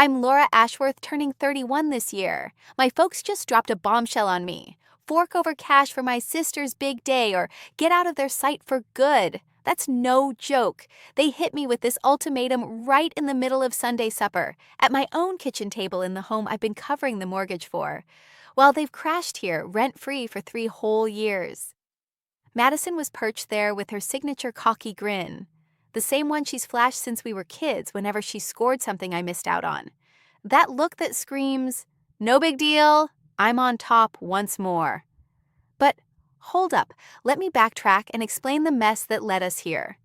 I'm Laura Ashworth, turning 31 this year. My folks just dropped a bombshell on me. Fork over cash for my sister's big day or get out of their sight for good. That's no joke. They hit me with this ultimatum right in the middle of Sunday supper, at my own kitchen table in the home I've been covering the mortgage for, while they've crashed here rent-free for 3 whole years. Madison was perched there with her signature cocky grin, the same one she's flashed since we were kids whenever she scored something I missed out on. That look that screams, "No big deal, I'm on top once more." But hold up, let me backtrack and explain the mess that led us here.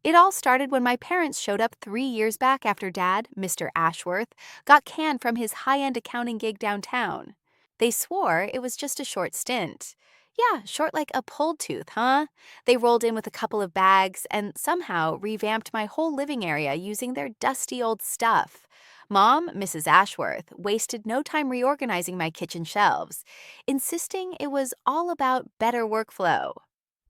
It all started when my parents showed up 3 years back after Dad, Mr. Ashworth, got canned from his high-end accounting gig downtown. They swore it was just a short stint. Yeah, short like a pulled tooth, huh? They rolled in with a couple of bags and somehow revamped my whole living area using their dusty old stuff. Mom, Mrs. Ashworth, wasted no time reorganizing my kitchen shelves, insisting it was all about better workflow.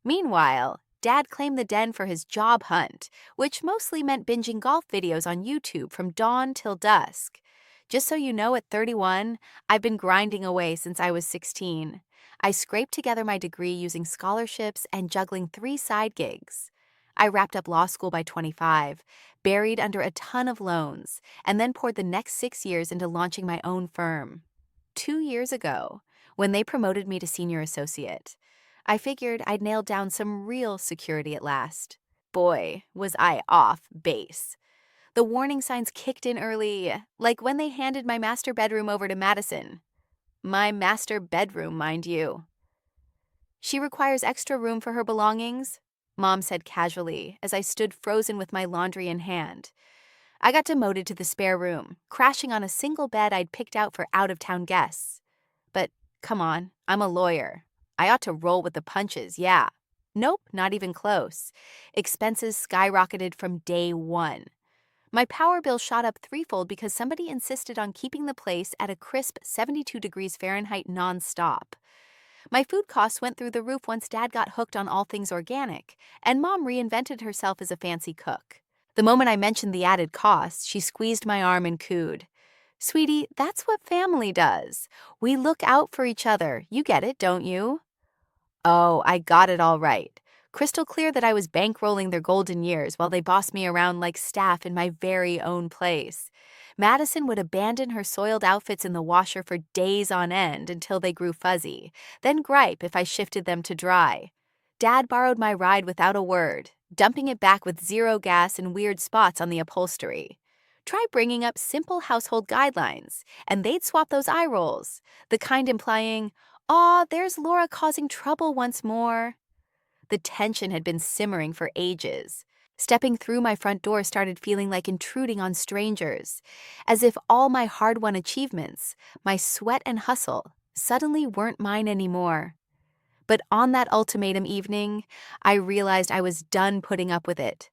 Meanwhile, Dad claimed the den for his job hunt, which mostly meant binging golf videos on YouTube from dawn till dusk. Just so you know, at 31, I've been grinding away since I was 16. I scraped together my degree using scholarships and juggling 3 side gigs. I wrapped up law school by 25, buried under a ton of loans, and then poured the next 6 years into launching my own firm. 2 years ago, when they promoted me to senior associate, I figured I'd nailed down some real security at last. Boy, was I off base. The warning signs kicked in early, like when they handed my master bedroom over to Madison. My master bedroom, mind you. "She requires extra room for her belongings," Mom said casually as I stood frozen with my laundry in hand. I got demoted to the spare room, crashing on a single bed I'd picked out for out-of-town guests. But come on, I'm a lawyer. I ought to roll with the punches, yeah. Nope, not even close. Expenses skyrocketed from day one. My power bill shot up threefold because somebody insisted on keeping the place at a crisp 72 degrees Fahrenheit nonstop. My food costs went through the roof once Dad got hooked on all things organic, and Mom reinvented herself as a fancy cook. The moment I mentioned the added costs, she squeezed my arm and cooed. "Sweetie, that's what family does. We look out for each other. You get it, don't you?" Oh, I got it all right. Crystal clear that I was bankrolling their golden years while they bossed me around like staff in my very own place. Madison would abandon her soiled outfits in the washer for days on end until they grew fuzzy, then gripe if I shifted them to dry. Dad borrowed my ride without a word, dumping it back with zero gas and weird spots on the upholstery. Try bringing up simple household guidelines, and they'd swap those eye rolls, the kind implying, "Aw, there's Laura causing trouble once more." The tension had been simmering for ages. Stepping through my front door started feeling like intruding on strangers, as if all my hard-won achievements, my sweat and hustle, suddenly weren't mine anymore. But on that ultimatum evening, I realized I was done putting up with it.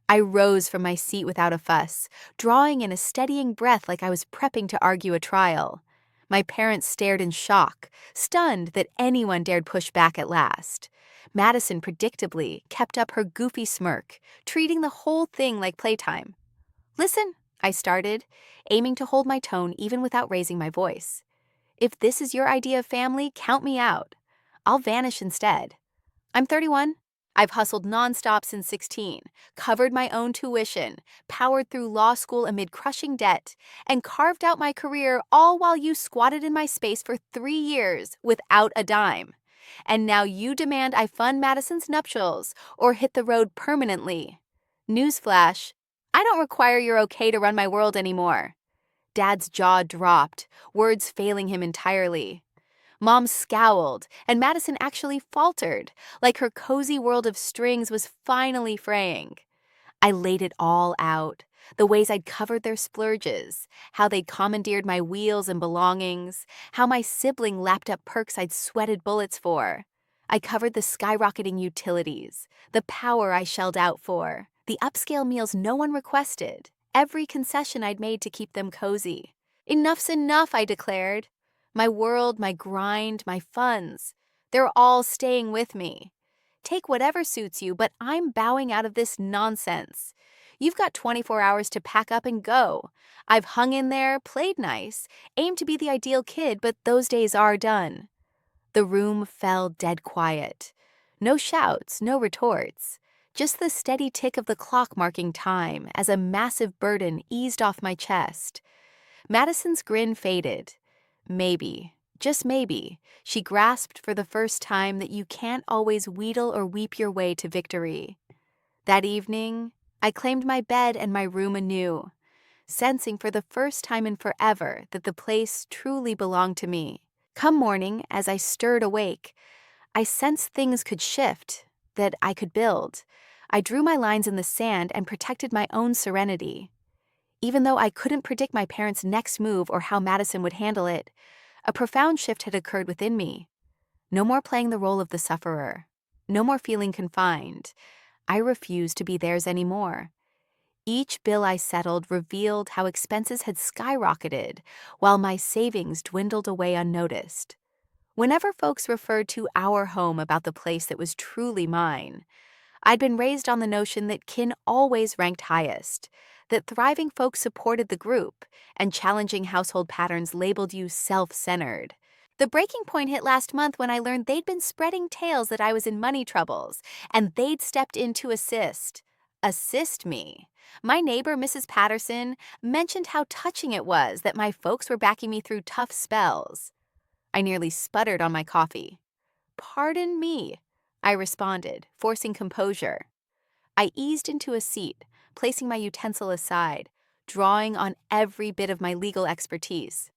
I rose from my seat without a fuss, drawing in a steadying breath like I was prepping to argue a trial. My parents stared in shock, stunned that anyone dared push back at last. Madison predictably kept up her goofy smirk, treating the whole thing like playtime. "Listen," I started, aiming to hold my tone even without raising my voice. "If this is your idea of family, count me out. I'll vanish instead. I'm 31. I've hustled nonstop since 16, covered my own tuition, powered through law school amid crushing debt, and carved out my career all while you squatted in my space for 3 years without a dime. And now you demand I fund Madison's nuptials or hit the road permanently. Newsflash, I don't require your okay to run my world anymore." Dad's jaw dropped, words failing him entirely. Mom scowled, and Madison actually faltered, like her cozy world of strings was finally fraying. I laid it all out, the ways I'd covered their splurges, how they'd commandeered my wheels and belongings, how my sibling lapped up perks I'd sweated bullets for. I covered the skyrocketing utilities, the power I shelled out for, the upscale meals no one requested, every concession I'd made to keep them cozy. "Enough's enough," I declared. My world, my grind, my funds, they're all staying with me. Take whatever suits you, but I'm bowing out of this nonsense. You've got 24 hours to pack up and go. I've hung in there, played nice, aimed to be the ideal kid, but those days are done." The room fell dead quiet. No shouts, no retorts. Just the steady tick of the clock marking time as a massive burden eased off my chest. Madison's grin faded. Maybe, just maybe, she grasped for the first time that you can't always wheedle or weep your way to victory. That evening, I claimed my bed and my room anew, sensing for the first time in forever that the place truly belonged to me. Come morning, as I stirred awake, I sensed things could shift, that I could build. I drew my lines in the sand and protected my own serenity. Even though I couldn't predict my parents' next move or how Madison would handle it, a profound shift had occurred within me. No more playing the role of the sufferer. No more feeling confined. I refused to be theirs anymore. Each bill I settled revealed how expenses had skyrocketed, while my savings dwindled away unnoticed. Whenever folks referred to our home about the place that was truly mine, I'd been raised on the notion that kin always ranked highest, that thriving folks supported the group, and challenging household patterns labeled you self-centered. The breaking point hit last month when I learned they'd been spreading tales that I was in money troubles, and they'd stepped in to assist. Assist me. My neighbor, Mrs. Patterson, mentioned how touching it was that my folks were backing me through tough spells. I nearly sputtered on my coffee. "Pardon me," I responded, forcing composure. I eased into a seat, placing my utensil aside, drawing on every bit of my legal expertise.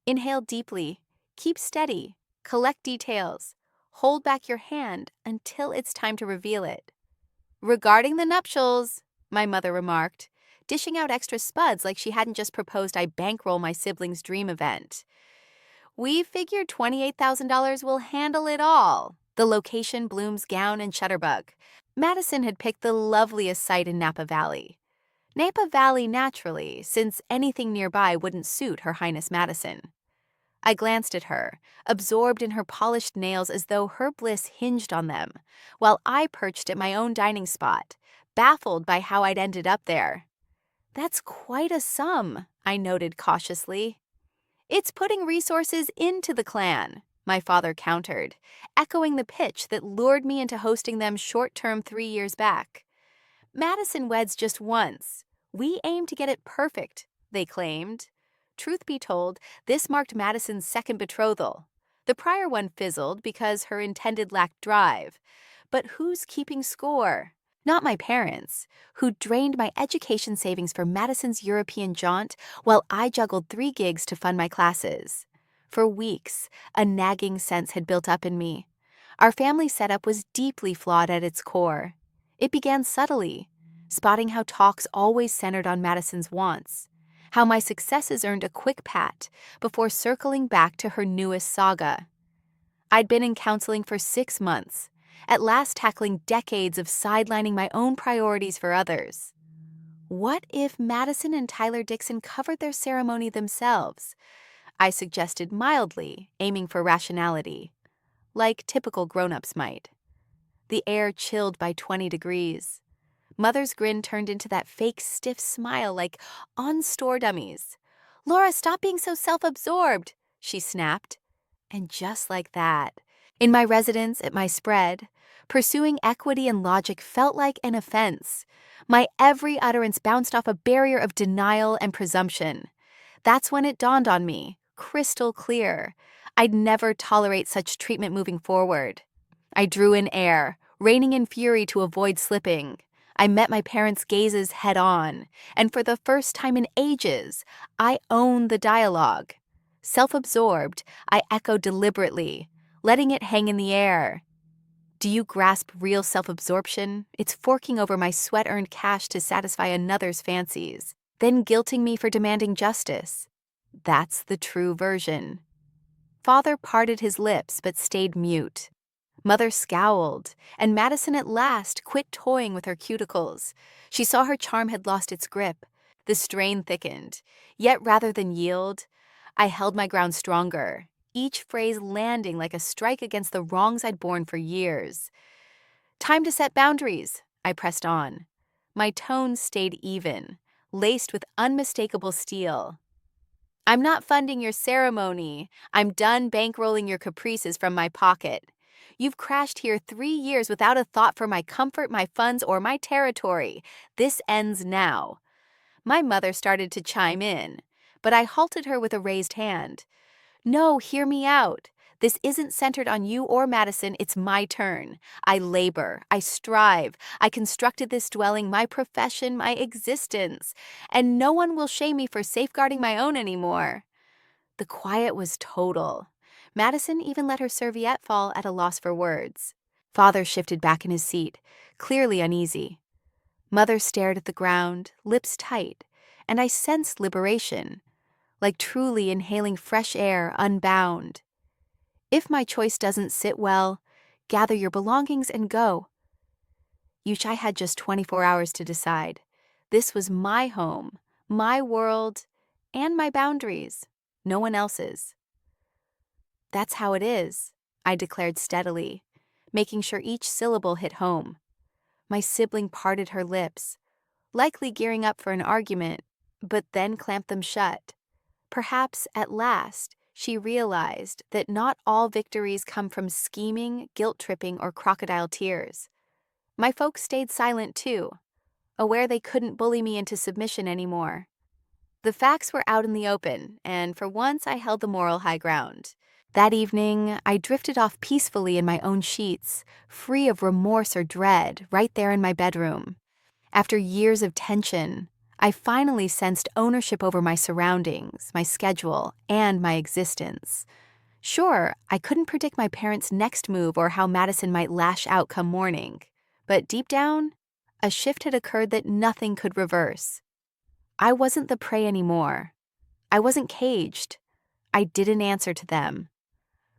Inhale deeply, keep steady, collect details, hold back your hand until it's time to reveal it. "Regarding the nuptials," my mother remarked, dishing out extra spuds like she hadn't just proposed I bankroll my siblings' dream event. "We figured $28,000 will handle it all." The location, Bloom's gown, and Shutterbug. Madison had picked the loveliest site in Napa Valley. Napa Valley naturally, since anything nearby wouldn't suit Her Highness Madison. I glanced at her, absorbed in her polished nails as though her bliss hinged on them, while I perched at my own dining spot, baffled by how I'd ended up there. "That's quite a sum," I noted cautiously. "It's putting resources into the clan," my father countered, echoing the pitch that lured me into hosting them short-term 3 years back. "Madison weds just once. We aim to get it perfect," they claimed. Truth be told, this marked Madison's second betrothal. The prior one fizzled because her intended lacked drive. But who's keeping score? Not my parents, who drained my education savings for Madison's European jaunt while I juggled 3 gigs to fund my classes. For weeks, a nagging sense had built up in me. Our family setup was deeply flawed at its core. It began subtly, spotting how talks always centered on Madison's wants, how my successes earned a quick pat before circling back to her newest saga. I'd been in counseling for 6 months, at last tackling decades of sidelining my own priorities for others. What if Madison and Tyler Dixon covered their ceremony themselves? I suggested mildly, aiming for rationality, like typical grown-ups might. The air chilled by 20 degrees. Mother's grin turned into that fake stiff smile like on store dummies. "Laura, stop being so self-absorbed," she snapped. And just like that, in my residence at my spread, pursuing equity and logic felt like an offense. My every utterance bounced off a barrier of denial and presumption. That's when it dawned on me, crystal clear. I'd never tolerate such treatment moving forward. I drew in air, reining in fury to avoid slipping. I met my parents' gazes head on, and for the first time in ages, I owned the dialogue. Self-absorbed, I echoed deliberately, letting it hang in the air. "Do you grasp real self-absorption? It's forking over my sweat-earned cash to satisfy another's fancies, then guilting me for demanding justice. That's the true version." Father parted his lips but stayed mute. Mother scowled, and Madison at last quit toying with her cuticles. She saw her charm had lost its grip. The strain thickened. Yet rather than yield, I held my ground stronger, each phrase landing like a strike against the wrongs I'd borne for years. "Time to set boundaries," I pressed on. My tone stayed even, laced with unmistakable steel. I'm not funding your ceremony. I'm done bankrolling your caprices from my pocket. You've crashed here 3 years without a thought for my comfort, my funds, or my territory. This ends now. My mother started to chime in, but I halted her with a raised hand. No, hear me out. This isn't centered on you or Madison, it's my turn. I labor, I strive, I constructed this dwelling, my profession, my existence, and no one will shame me for safeguarding my own anymore. The quiet was total. Madison even let her serviette fall at a loss for words. Father shifted back in his seat, clearly uneasy. Mother stared at the ground, lips tight, and I sensed liberation, like truly inhaling fresh air unbound. If my choice doesn't sit well, gather your belongings and go. Yuchai had just 24 hours to decide. This was my home, my world, and my boundaries, no one else's. That's how it is, I declared steadily, making sure each syllable hit home. My sibling parted her lips, likely gearing up for an argument, but then clamped them shut. Perhaps, at last, she realized that not all victories come from scheming, guilt-tripping, or crocodile tears. My folks stayed silent too, aware they couldn't bully me into submission anymore. The facts were out in the open, and for once I held the moral high ground. That evening, I drifted off peacefully in my own sheets, free of remorse or dread, right there in my bedroom. After years of tension, I finally sensed ownership over my surroundings, my schedule, and my existence. Sure, I couldn't predict my parents' next move or how Madison might lash out come morning, but deep down, a shift had occurred that nothing could reverse. I wasn't the prey anymore. I wasn't caged. I didn't answer to them.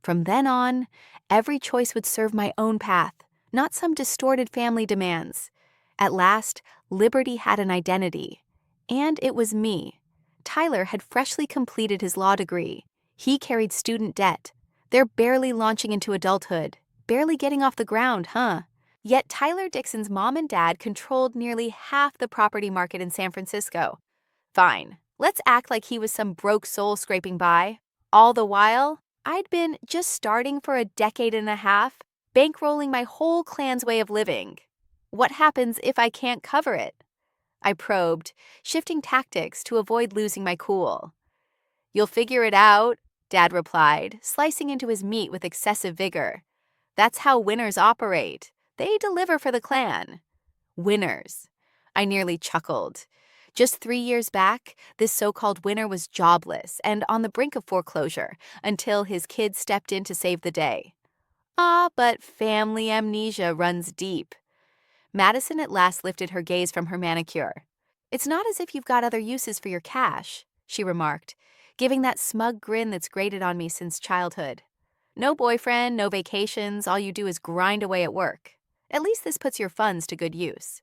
From then on, every choice would serve my own path, not some distorted family demands. At last, liberty had an identity. And it was me. Tyler had freshly completed his law degree. He carried student debt. They're barely launching into adulthood. Barely getting off the ground, huh? Yet Tyler Dixon's mom and dad controlled nearly half the property market in San Francisco. Fine, let's act like he was some broke soul scraping by. All the while, I'd been just starting for a decade and a half, bankrolling my whole clan's way of living. What happens if I can't cover it? I probed, shifting tactics to avoid losing my cool. You'll figure it out, Dad replied, slicing into his meat with excessive vigor. That's how winners operate. They deliver for the clan. Winners. I nearly chuckled. Just 3 years back, this so-called winner was jobless and on the brink of foreclosure until his kids stepped in to save the day. But family amnesia runs deep. Madison at last lifted her gaze from her manicure. It's not as if you've got other uses for your cash, she remarked, giving that smug grin that's grated on me since childhood. No boyfriend, no vacations, all you do is grind away at work. At least this puts your funds to good use.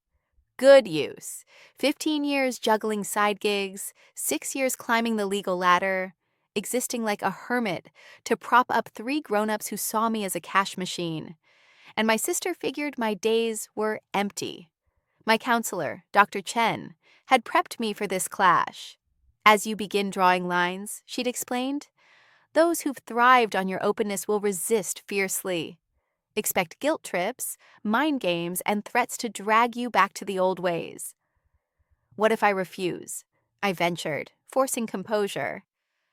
Good use. 15 years juggling side gigs, 6 years climbing the legal ladder, existing like a hermit to prop up 3 grown-ups who saw me as a cash machine. And my sister figured my days were empty. My counselor, Dr. Chen, had prepped me for this clash. As you begin drawing lines, she'd explained, those who've thrived on your openness will resist fiercely. Expect guilt trips, mind games, and threats to drag you back to the old ways. What if I refuse? I ventured, forcing composure.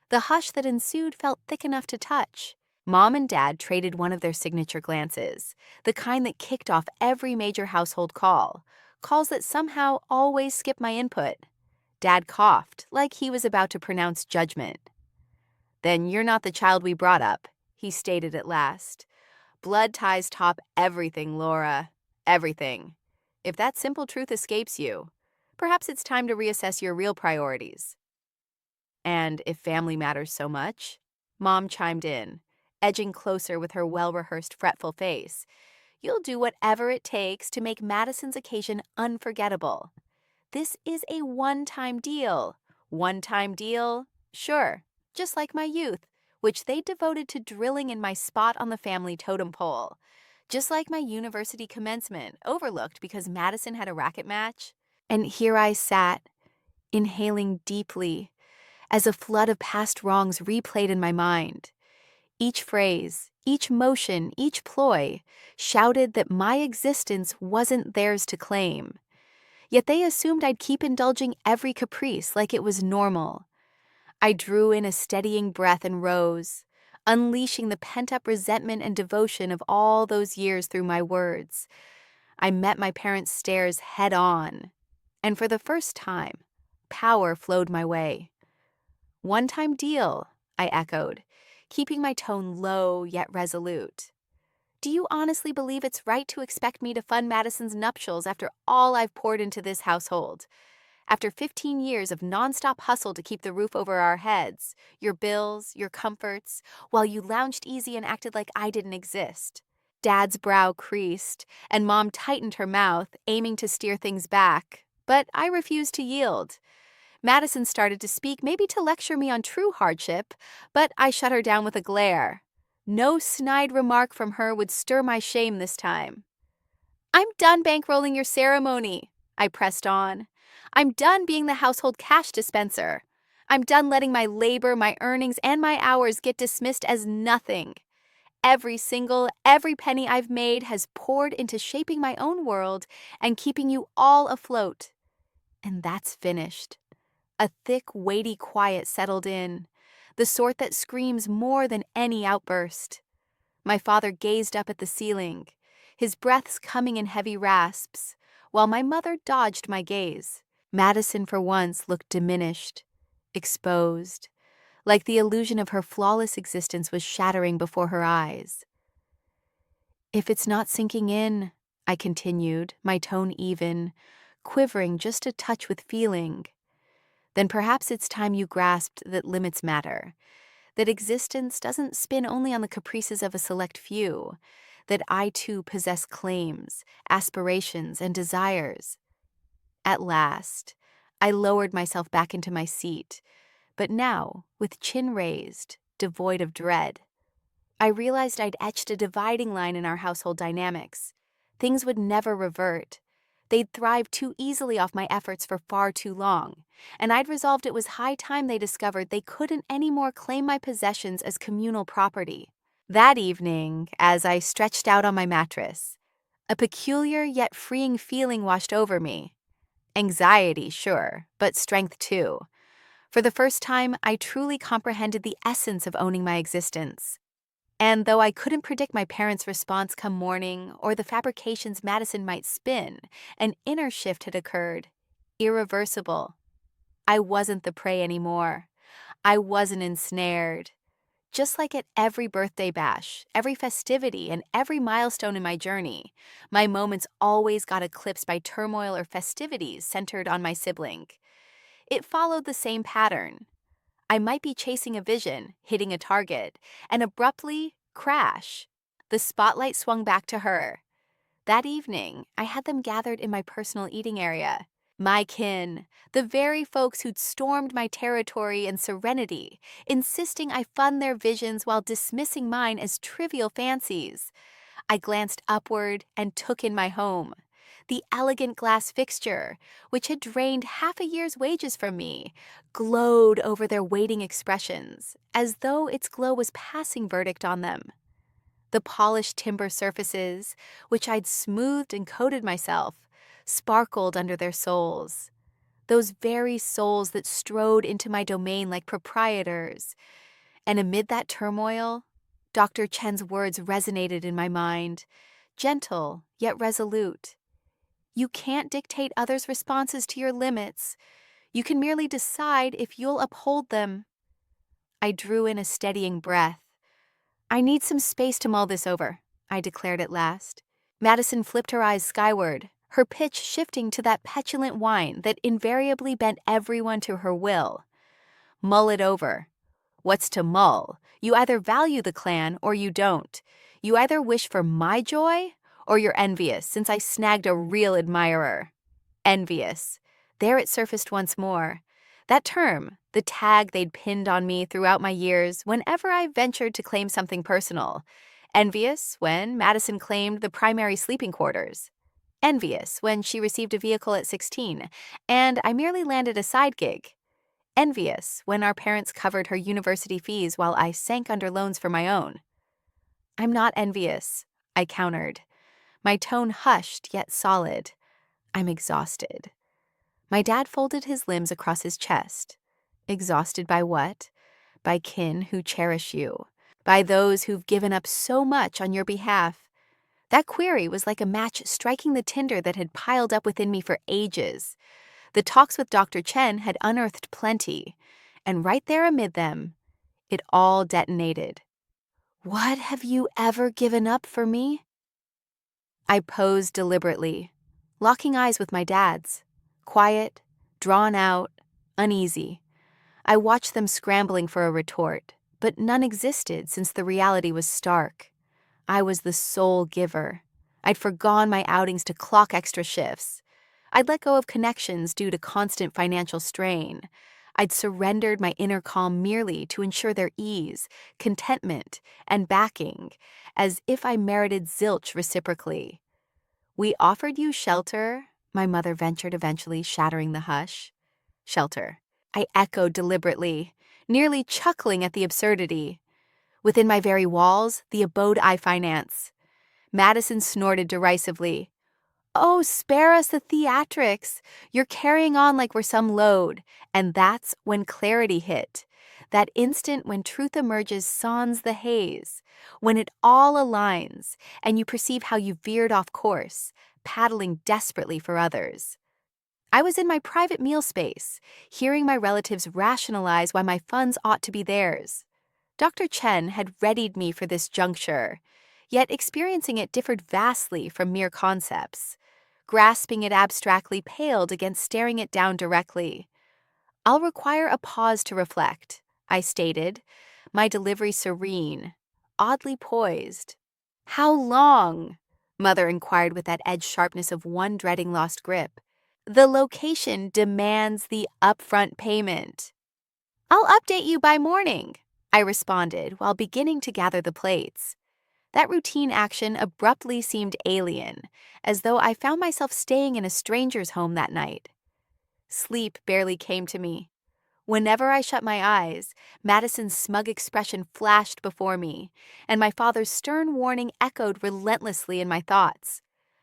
The hush that ensued felt thick enough to touch. Mom and Dad traded one of their signature glances, the kind that kicked off every major household call, calls that somehow always skip my input. Dad coughed, like he was about to pronounce judgment. Then you're not the child we brought up, he stated at last. Blood ties top everything, Laura. Everything. If that simple truth escapes you, perhaps it's time to reassess your real priorities. And if family matters so much, Mom chimed in, edging closer with her well-rehearsed fretful face, you'll do whatever it takes to make Madison's occasion unforgettable. This is a one-time deal. One-time deal? Sure, just like my youth, which they devoted to drilling in my spot on the family totem pole. Just like my university commencement, overlooked because Madison had a racket match. And here I sat, inhaling deeply, as a flood of past wrongs replayed in my mind. Each phrase, each motion, each ploy shouted that my existence wasn't theirs to claim. Yet they assumed I'd keep indulging every caprice like it was normal. I drew in a steadying breath and rose, unleashing the pent-up resentment and devotion of all those years through my words. I met my parents' stares head-on, and for the first time, power flowed my way. "One-time deal," I echoed, keeping my tone low yet resolute. "Do you honestly believe it's right to expect me to fund Madison's nuptials after all I've poured into this household? After 15 years of nonstop hustle to keep the roof over our heads, your bills, your comforts, while you lounged easy and acted like I didn't exist?" Dad's brow creased, and Mom tightened her mouth, aiming to steer things back. But I refused to yield. Madison started to speak, maybe to lecture me on true hardship, but I shut her down with a glare. No snide remark from her would stir my shame this time. "I'm done bankrolling your ceremony," I pressed on. "I'm done being the household cash dispenser. I'm done letting my labor, my earnings, and my hours get dismissed as nothing. Every penny I've made has poured into shaping my own world and keeping you all afloat. And that's finished." A thick, weighty quiet settled in, the sort that screams more than any outburst. My father gazed up at the ceiling, his breaths coming in heavy rasps, while my mother dodged my gaze. Madison, for once, looked diminished, exposed, like the illusion of her flawless existence was shattering before her eyes. "If it's not sinking in," I continued, my tone even, quivering just a touch with feeling, "then perhaps it's time you grasped that limits matter, that existence doesn't spin only on the caprices of a select few, that I too possess claims, aspirations, and desires." At last, I lowered myself back into my seat, but now with chin raised, devoid of dread. I realized I'd etched a dividing line in our household dynamics. Things would never revert. They'd thrived too easily off my efforts for far too long, and I'd resolved it was high time they discovered they couldn't anymore claim my possessions as communal property. That evening, as I stretched out on my mattress, a peculiar yet freeing feeling washed over me. Anxiety, sure, but strength too. For the first time, I truly comprehended the essence of owning my existence. And though I couldn't predict my parents' response come morning or the fabrications Madison might spin, an inner shift had occurred. Irreversible. I wasn't the prey anymore. I wasn't ensnared. Just like at every birthday bash, every festivity, and every milestone in my journey, my moments always got eclipsed by turmoil or festivities centered on my sibling. It followed the same pattern. I might be chasing a vision, hitting a target, and abruptly crash. The spotlight swung back to her. That evening, I had them gathered in my personal eating area. My kin, the very folks who'd stormed my territory in serenity, insisting I fund their visions while dismissing mine as trivial fancies. I glanced upward and took in my home. The elegant glass fixture, which had drained half a year's wages from me, glowed over their waiting expressions, as though its glow was passing verdict on them. The polished timber surfaces, which I'd smoothed and coated myself, sparkled under their soles. Those very souls that strode into my domain like proprietors. And amid that turmoil, Dr. Chen's words resonated in my mind, gentle yet resolute. "You can't dictate others' responses to your limits. You can merely decide if you'll uphold them." I drew in a steadying breath. "I need some space to mull this over," I declared at last. Madison flipped her eyes skyward, her pitch shifting to that petulant whine that invariably bent everyone to her will. "Mull it over. What's to mull? You either value the clan or you don't. You either wish for my joy or you're envious, since I snagged a real admirer." Envious. There it surfaced once more. That term, the tag they'd pinned on me throughout my years whenever I ventured to claim something personal. Envious when Madison claimed the primary sleeping quarters. Envious when she received a vehicle at 16, and I merely landed a side gig. Envious when our parents covered her university fees while I sank under loans for my own. I'm not envious, I countered, my tone hushed yet solid. I'm exhausted. My dad folded his limbs across his chest. Exhausted by what? By kin who cherish you, by those who've given up so much on your behalf. That query was like a match striking the tinder that had piled up within me for ages. The talks with Dr. Chen had unearthed plenty, and right there amid them, it all detonated. What have you ever given up for me? I posed deliberately, locking eyes with my dad's. Quiet, drawn out, uneasy. I watched them scrambling for a retort, but none existed since the reality was stark. I was the sole giver. I'd forgone my outings to clock extra shifts. I'd let go of connections due to constant financial strain. I'd surrendered my inner calm merely to ensure their ease, contentment, and backing, as if I merited zilch reciprocally. We offered you shelter, my mother ventured, eventually shattering the hush. Shelter, I echoed deliberately, nearly chuckling at the absurdity. Within my very walls, the abode I finance. Madison snorted derisively. Oh, spare us the theatrics. You're carrying on like we're some load. And that's when clarity hit. That instant when truth emerges sans the haze. When it all aligns and you perceive how you veered off course, paddling desperately for others. I was in my private meal space, hearing my relatives rationalize why my funds ought to be theirs. Dr. Chen had readied me for this juncture, yet experiencing it differed vastly from mere concepts. Grasping it abstractly paled against staring it down directly. I'll require a pause to reflect, I stated, my delivery serene, oddly poised. How long? Mother inquired with that edge sharpness of one dreading lost grip. The location demands the upfront payment. I'll update you by morning, I responded while beginning to gather the plates. That routine action abruptly seemed alien, as though I found myself staying in a stranger's home that night. Sleep barely came to me. Whenever I shut my eyes, Madison's smug expression flashed before me, and my father's stern warning echoed relentlessly in my thoughts.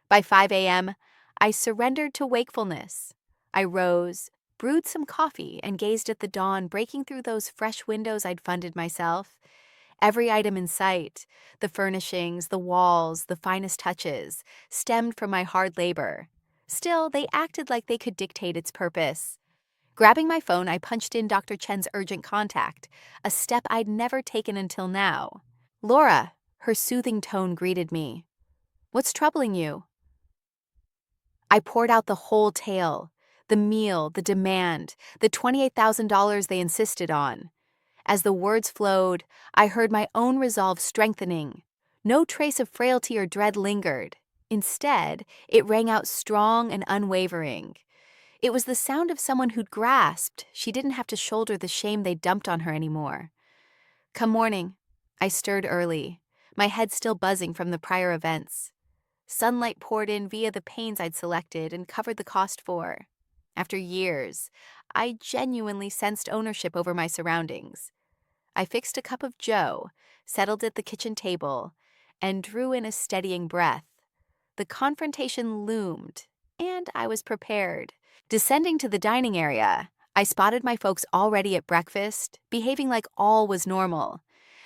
By 5 a.m., I surrendered to wakefulness. I rose, brewed some coffee, and gazed at the dawn breaking through those fresh windows I'd funded myself. Every item in sight, the furnishings, the walls, the finest touches, stemmed from my hard labor. Still, they acted like they could dictate its purpose. Grabbing my phone, I punched in Dr. Chen's urgent contact, a step I'd never taken until now. Laura, her soothing tone greeted me. What's troubling you? I poured out the whole tale, the meal, the demand, the $28,000 they insisted on. As the words flowed, I heard my own resolve strengthening. No trace of frailty or dread lingered. Instead, it rang out strong and unwavering. It was the sound of someone who'd grasped she didn't have to shoulder the shame they dumped on her anymore. Come morning, I stirred early, my head still buzzing from the prior events. Sunlight poured in via the panes I'd selected and covered the cost for. After years, I genuinely sensed ownership over my surroundings. I fixed a cup of joe, settled at the kitchen table, and drew in a steadying breath. The confrontation loomed, and I was prepared. Descending to the dining area, I spotted my folks already at breakfast, behaving like all was normal.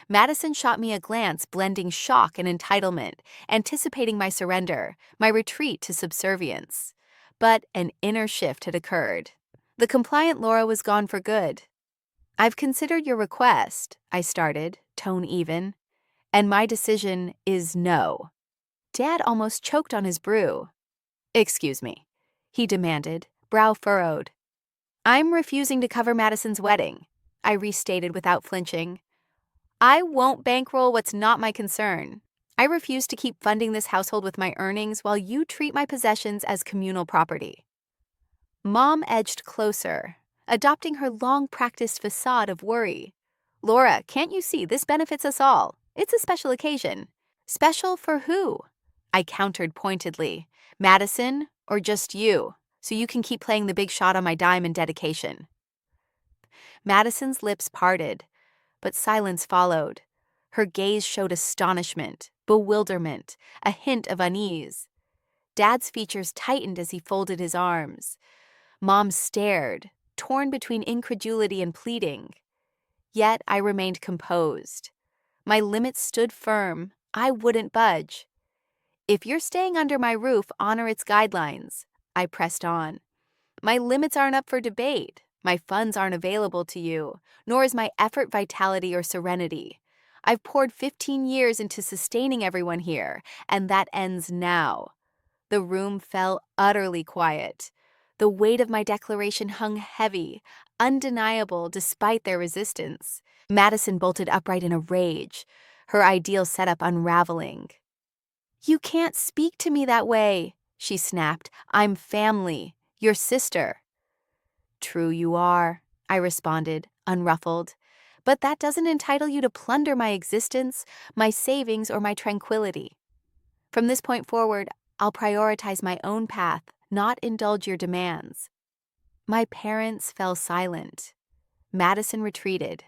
Madison shot me a glance blending shock and entitlement, anticipating my surrender, my retreat to subservience. But an inner shift had occurred. The compliant Laura was gone for good. I've considered your request, I started, tone even, and my decision is no. Dad almost choked on his brew. Excuse me, he demanded, brow furrowed. I'm refusing to cover Madison's wedding, I restated without flinching. I won't bankroll what's not my concern. I refuse to keep funding this household with my earnings while you treat my possessions as communal property. Mom edged closer, adopting her long-practiced facade of worry. Laura, can't you see this benefits us all? It's a special occasion. Special for who? I countered pointedly, Madison, or just you, so you can keep playing the big shot on my dime and dedication. Madison's lips parted, but silence followed. Her gaze showed astonishment, bewilderment, a hint of unease. Dad's features tightened as he folded his arms. Mom stared, torn between incredulity and pleading. Yet I remained composed. My limits stood firm. I wouldn't budge. If you're staying under my roof, honor its guidelines. I pressed on. My limits aren't up for debate. My funds aren't available to you, nor is my effort vitality or serenity. I've poured 15 years into sustaining everyone here, and that ends now. The room fell utterly quiet. The weight of my declaration hung heavy, undeniable despite their resistance. Madison bolted upright in a rage, her ideal setup unraveling. "You can't speak to me that way," she snapped. "I'm family, your sister." "True you are," I responded, unruffled. "But that doesn't entitle you to plunder my existence, my savings, or my tranquility. From this point forward, I'll prioritize my own path, not indulge your demands." My parents fell silent. Madison retreated.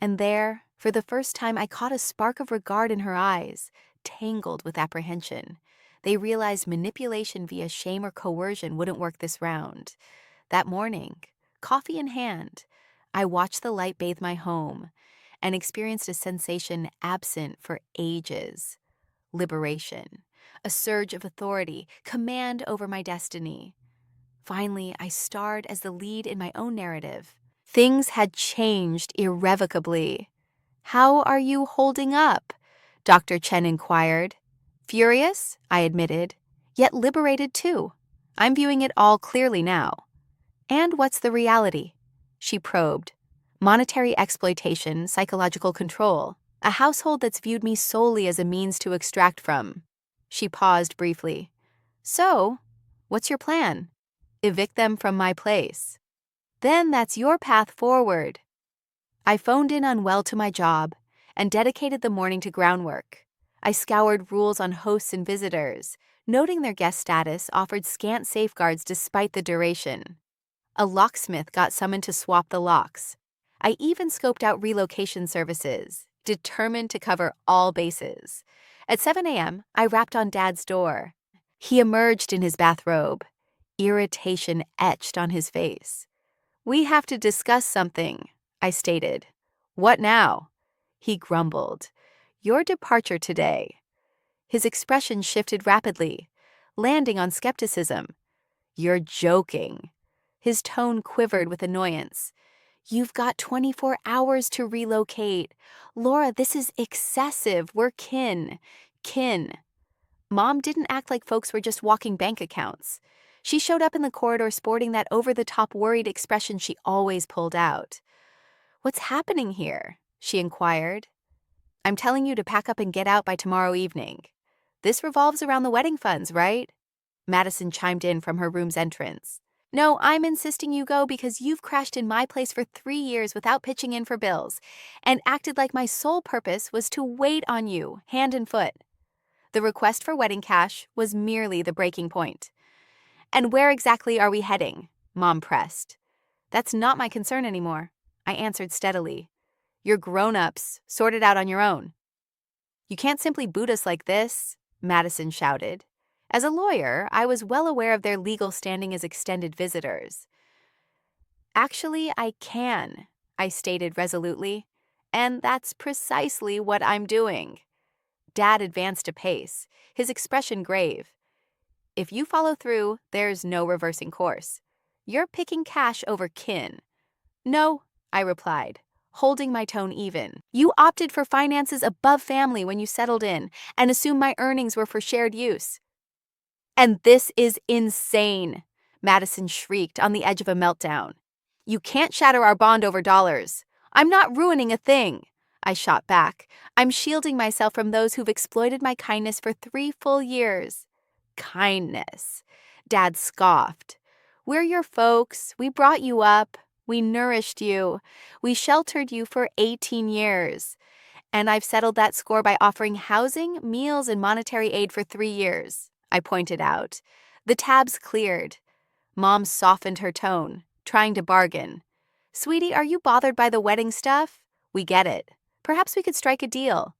And there, for the first time, I caught a spark of regard in her eyes, tangled with apprehension. They realized manipulation via shame or coercion wouldn't work this round. That morning, coffee in hand, I watched the light bathe my home and experienced a sensation absent for ages. Liberation, a surge of authority, command over my destiny. Finally, I starred as the lead in my own narrative. Things had changed irrevocably. "How are you holding up?" Dr. Chen inquired. "Furious," I admitted, "yet liberated too. I'm viewing it all clearly now." "And what's the reality?" She probed. "Monetary exploitation, psychological control, a household that's viewed me solely as a means to extract from." She paused briefly. "So, what's your plan? Evict them from my place. Then that's your path forward." I phoned in unwell to my job and dedicated the morning to groundwork. I scoured rules on hosts and visitors, noting their guest status offered scant safeguards despite the duration. A locksmith got summoned to swap the locks. I even scoped out relocation services, determined to cover all bases. At 7 a.m., I rapped on Dad's door. He emerged in his bathrobe, irritation etched on his face. "We have to discuss something," I stated. "What now?" He grumbled. "Your departure today." His expression shifted rapidly, landing on skepticism. "You're joking." His tone quivered with annoyance. "You've got 24 hours to relocate. Laura, this is excessive. We're kin. Kin." Mom didn't act like folks were just walking bank accounts. She showed up in the corridor sporting that over-the-top worried expression she always pulled out. "What's happening here?" she inquired. "I'm telling you to pack up and get out by tomorrow evening. This revolves around the wedding funds, right?" Madison chimed in from her room's entrance. "No, I'm insisting you go because you've crashed in my place for 3 years without pitching in for bills and acted like my sole purpose was to wait on you, hand and foot." The request for wedding cash was merely the breaking point. "And where exactly are we heading?" Mom pressed. "That's not my concern anymore," I answered steadily. "You're grown-ups, sort it out on your own." "You can't simply boot us like this," Madison shouted. As a lawyer, I was well aware of their legal standing as extended visitors. "Actually, I can," I stated resolutely, "and that's precisely what I'm doing." Dad advanced a pace, his expression grave. "If you follow through, there's no reversing course. You're picking cash over kin." "No," I replied, holding my tone even. "You opted for finances above family when you settled in and assumed my earnings were for shared use." "And this is insane," Madison shrieked on the edge of a meltdown. "You can't shatter our bond over dollars." "I'm not ruining a thing," I shot back. "I'm shielding myself from those who've exploited my kindness for 3 full years." "Kindness," Dad scoffed. "We're your folks. We brought you up. We nourished you. We sheltered you for 18 years. And I've settled that score by offering housing, meals, and monetary aid for 3 years. I pointed out. The tabs cleared. Mom softened her tone, trying to bargain. Sweetie, are you bothered by the wedding stuff? We get it. Perhaps we could strike a deal.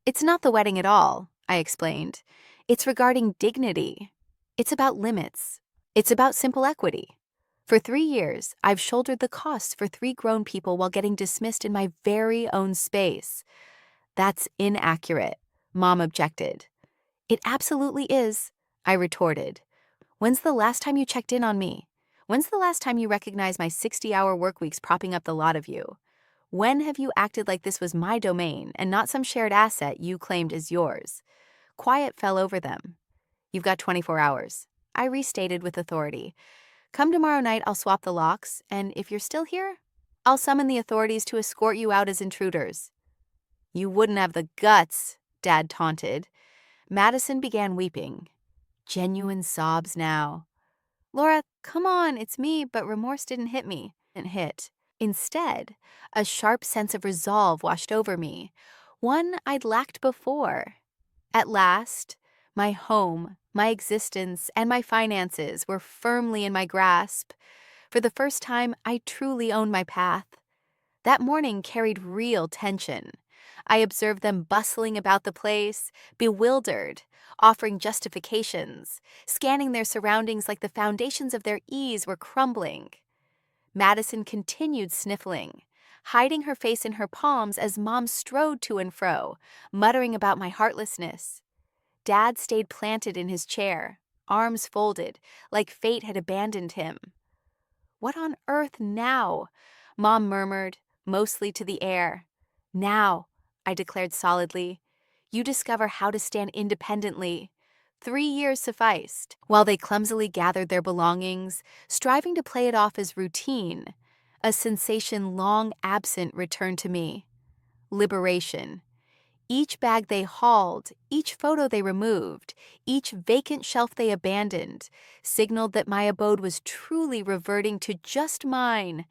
It's not the wedding at all, I explained. It's regarding dignity. It's about limits. It's about simple equity. For 3 years, I've shouldered the costs for 3 grown people while getting dismissed in my very own space. That's inaccurate, Mom objected. It absolutely is, I retorted. When's the last time you checked in on me? When's the last time you recognized my 60-hour work weeks propping up the lot of you? When have you acted like this was my domain and not some shared asset you claimed as yours? Quiet fell over them. You've got 24 hours, I restated with authority. Come tomorrow night, I'll swap the locks, and if you're still here, I'll summon the authorities to escort you out as intruders. You wouldn't have the guts, Dad taunted. Madison began weeping. Genuine sobs now. Laura, come on, it's me, but remorse didn't hit me. Instead, a sharp sense of resolve washed over me, one I'd lacked before. At last, my home, my existence, and my finances were firmly in my grasp. For the first time, I truly owned my path. That morning carried real tension. I observed them bustling about the place, bewildered, offering justifications, scanning their surroundings like the foundations of their ease were crumbling. Madison continued sniffling, hiding her face in her palms as Mom strode to and fro, muttering about my heartlessness. Dad stayed planted in his chair, arms folded, like fate had abandoned him. What on earth now? Mom murmured, mostly to the air. Now, I declared solidly, you discover how to stand independently. 3 years sufficed. While they clumsily gathered their belongings, striving to play it off as routine, a sensation long absent returned to me. Liberation. Each bag they hauled, each photo they removed, each vacant shelf they abandoned, signaled that my abode was truly reverting to just mine.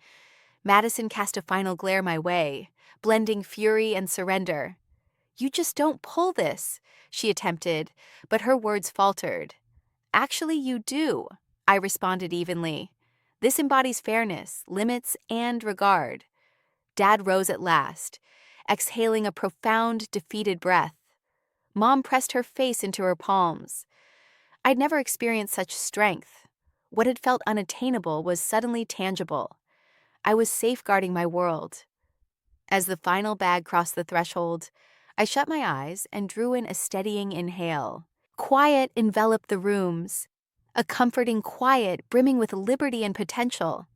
Madison cast a final glare my way, blending fury and surrender. You just don't pull this, she attempted, but her words faltered. Actually, you do, I responded evenly. This embodies fairness, limits, and regard. Dad rose at last, exhaling a profound, defeated breath. Mom pressed her face into her palms. I'd never experienced such strength. What had felt unattainable was suddenly tangible. I was safeguarding my world. As the final bag crossed the threshold, I shut my eyes and drew in a steadying inhale. Quiet enveloped the rooms, a comforting quiet brimming with liberty and potential.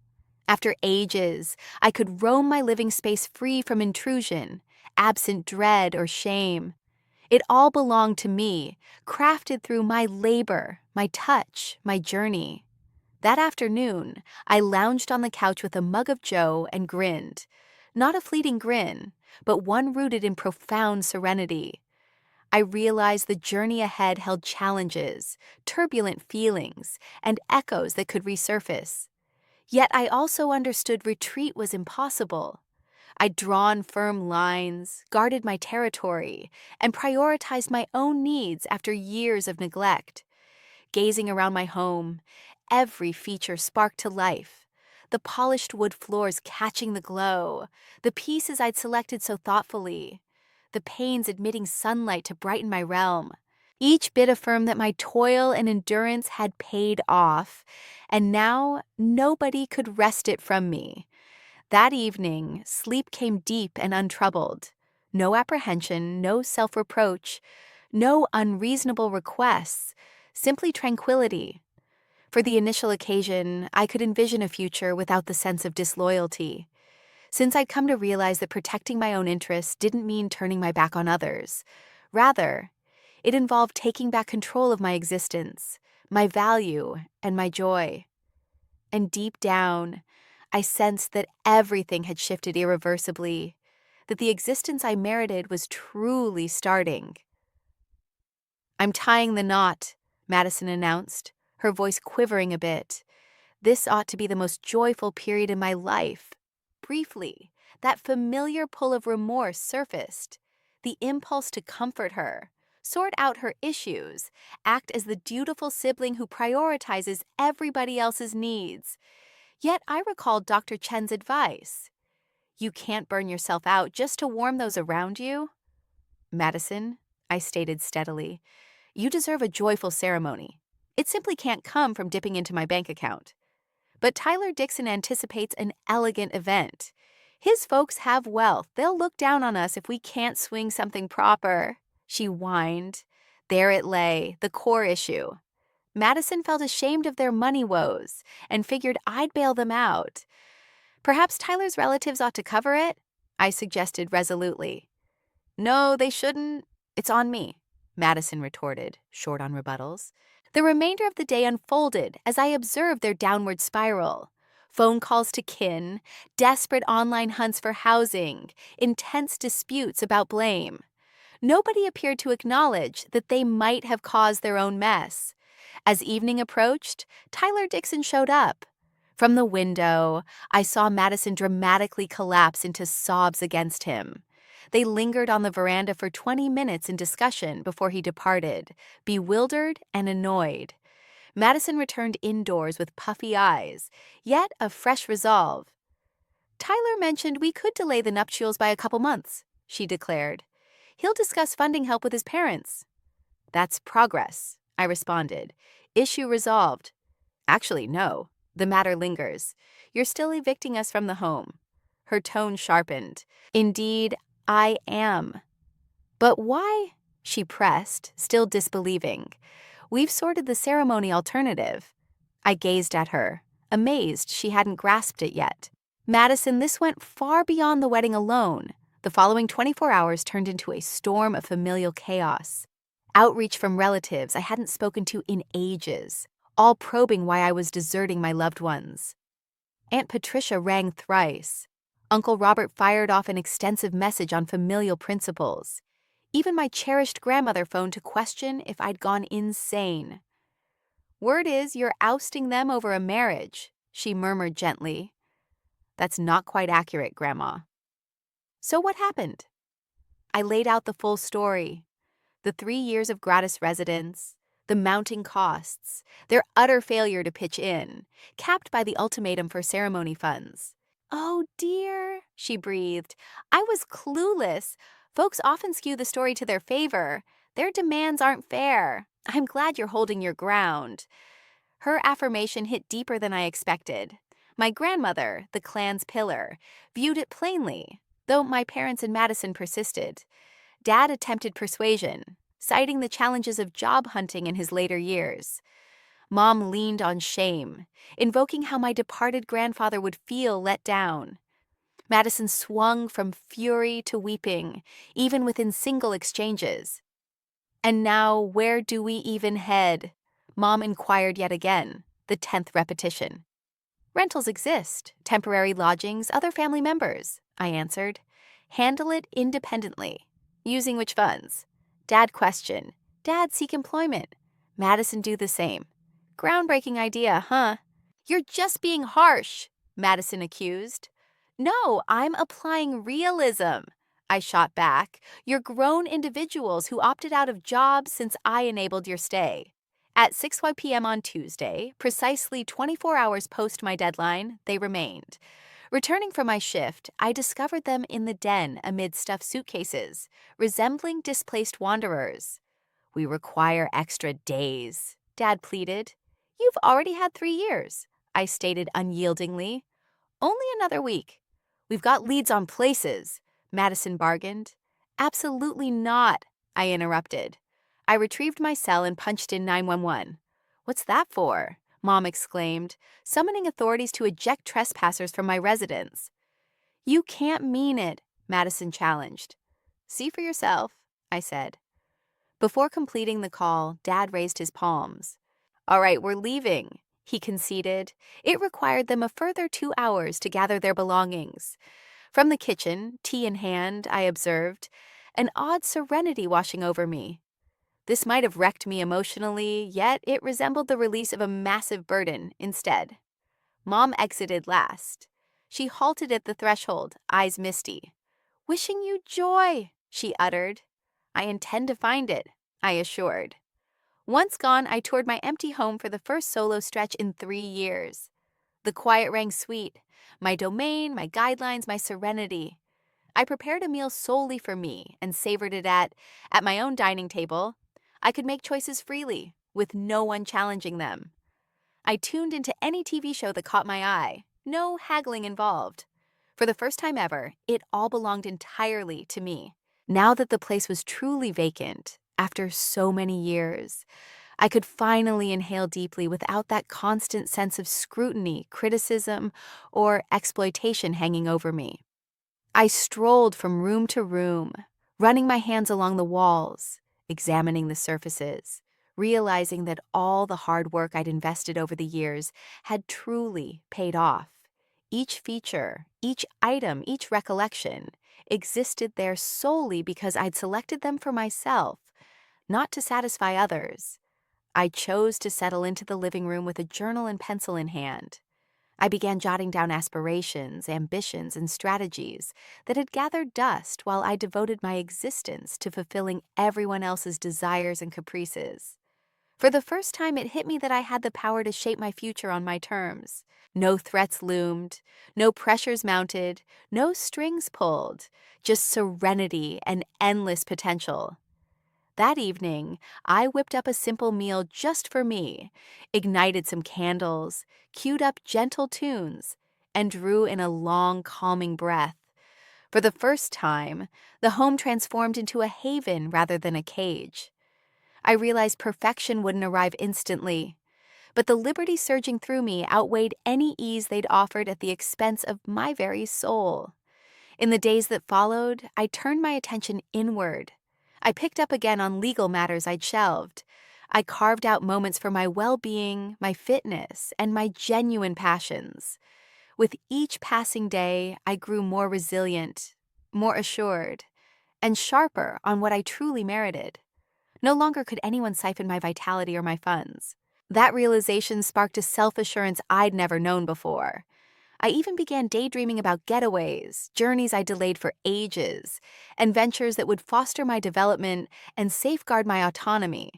After ages, I could roam my living space free from intrusion, absent dread or shame. It all belonged to me, crafted through my labor, my touch, my journey. That afternoon, I lounged on the couch with a mug of joe and grinned. Not a fleeting grin, but one rooted in profound serenity. I realized the journey ahead held challenges, turbulent feelings, and echoes that could resurface. Yet I also understood retreat was impossible. I'd drawn firm lines, guarded my territory, and prioritized my own needs after years of neglect. Gazing around my home, every feature sparked to life. The polished wood floors catching the glow, the pieces I'd selected so thoughtfully, the panes admitting sunlight to brighten my realm. Each bit affirmed that my toil and endurance had paid off, and now nobody could wrest it from me. That evening, sleep came deep and untroubled. No apprehension, no self-reproach, no unreasonable requests, simply tranquility. For the initial occasion, I could envision a future without the sense of disloyalty. Since I'd come to realize that protecting my own interests didn't mean turning my back on others. Rather, it involved taking back control of my existence, my value, and my joy. And deep down, I sensed that everything had shifted irreversibly, that the existence I merited was truly starting. I'm tying the knot, Madison announced, her voice quivering a bit. This ought to be the most joyful period in my life. Briefly, that familiar pull of remorse surfaced, the impulse to comfort her, sort out her issues, act as the dutiful sibling who prioritizes everybody else's needs. Yet I recalled Dr. Chen's advice. You can't burn yourself out just to warm those around you. Madison, I stated steadily, you deserve a joyful ceremony. It simply can't come from dipping into my bank account. But Tyler Dixon anticipates an elegant event. His folks have wealth. They'll look down on us if we can't swing something proper. She whined. There it lay, the core issue. Madison felt ashamed of their money woes and figured I'd bail them out. Perhaps Tyler's relatives ought to cover it? I suggested resolutely. No, they shouldn't. It's on me, Madison retorted, short on rebuttals. The remainder of the day unfolded as I observed their downward spiral. Phone calls to kin, desperate online hunts for housing, intense disputes about blame. Nobody appeared to acknowledge that they might have caused their own mess. As evening approached, Tyler Dixon showed up. From the window, I saw Madison dramatically collapse into sobs against him. They lingered on the veranda for 20 minutes in discussion before he departed, bewildered and annoyed. Madison returned indoors with puffy eyes, yet a fresh resolve. Tyler mentioned we could delay the nuptials by a couple months, she declared. He'll discuss funding help with his parents. That's progress, I responded. Issue resolved. Actually, no. The matter lingers. You're still evicting us from the home. Her tone sharpened. Indeed, I am. But why? She pressed, still disbelieving. We've sorted the ceremony alternative. I gazed at her, amazed she hadn't grasped it yet. Madison, this went far beyond the wedding alone. The following 24 hours turned into a storm of familial chaos. Outreach from relatives I hadn't spoken to in ages, all probing why I was deserting my loved ones. Aunt Patricia rang thrice. Uncle Robert fired off an extensive message on familial principles. Even my cherished grandmother phoned to question if I'd gone insane. Word is you're ousting them over a marriage, she murmured gently. That's not quite accurate, Grandma. So what happened? I laid out the full story. The 3 years of gratis residence, the mounting costs, their utter failure to pitch in, capped by the ultimatum for ceremony funds. Oh dear, she breathed. I was clueless. Folks often skew the story to their favor. Their demands aren't fair. I'm glad you're holding your ground. Her affirmation hit deeper than I expected. My grandmother, the clan's pillar, viewed it plainly, though my parents and Madison persisted. Dad attempted persuasion, citing the challenges of job hunting in his later years. Mom leaned on shame, invoking how my departed grandfather would feel let down. Madison swung from fury to weeping, even within single exchanges. And now, where do we even head? Mom inquired yet again, the 10th repetition. Rentals exist, temporary lodgings, other family members, I answered. Handle it independently. Using which funds? Dad question. Dad seek employment. Madison do the same. Groundbreaking idea, huh? You're just being harsh, Madison accused. No, I'm applying realism, I shot back. You're grown individuals who opted out of jobs since I enabled your stay. At 6 p.m. on Tuesday, precisely 24 hours post my deadline, they remained. Returning from my shift, I discovered them in the den amid stuffed suitcases, resembling displaced wanderers. We require extra days, Dad pleaded. You've already had 3 years, I stated unyieldingly. Only another week. We've got leads on places, Madison bargained. Absolutely not, I interrupted. I retrieved my cell and punched in 911. What's that for? Mom exclaimed, summoning authorities to eject trespassers from my residence. You can't mean it, Madison challenged. See for yourself, I said. Before completing the call, Dad raised his palms. All right, we're leaving, he conceded. It required them a further 2 hours to gather their belongings. From the kitchen, tea in hand, I observed, an odd serenity washing over me. This might have wrecked me emotionally, yet it resembled the release of a massive burden instead. Mom exited last. She halted at the threshold, eyes misty. Wishing you joy, she uttered. I intend to find it, I assured. Once gone, I toured my empty home for the first solo stretch in 3 years. The quiet rang sweet. My domain, my guidelines, my serenity. I prepared a meal solely for me and savored it at my own dining table. I could make choices freely, with no one challenging them. I tuned into any TV show that caught my eye, no haggling involved. For the first time ever, it all belonged entirely to me. Now that the place was truly vacant, after so many years, I could finally inhale deeply without that constant sense of scrutiny, criticism, or exploitation hanging over me. I strolled from room to room, running my hands along the walls, examining the surfaces, realizing that all the hard work I'd invested over the years had truly paid off. Each feature, each item, each recollection existed there solely because I'd selected them for myself, not to satisfy others. I chose to settle into the living room with a journal and pencil in hand. I began jotting down aspirations, ambitions, and strategies that had gathered dust while I devoted my existence to fulfilling everyone else's desires and caprices. For the first time, it hit me that I had the power to shape my future on my terms. No threats loomed, no pressures mounted, no strings pulled, just serenity and endless potential. That evening, I whipped up a simple meal just for me, ignited some candles, queued up gentle tunes, and drew in a long, calming breath. For the first time, the home transformed into a haven rather than a cage. I realized perfection wouldn't arrive instantly, but the liberty surging through me outweighed any ease they'd offered at the expense of my very soul. In the days that followed, I turned my attention inward. I picked up again on legal matters I'd shelved. I carved out moments for my well-being, my fitness, and my genuine passions. With each passing day, I grew more resilient, more assured, and sharper on what I truly merited. No longer could anyone siphon my vitality or my funds. That realization sparked a self-assurance I'd never known before. I even began daydreaming about getaways, journeys I delayed for ages, and ventures that would foster my development and safeguard my autonomy.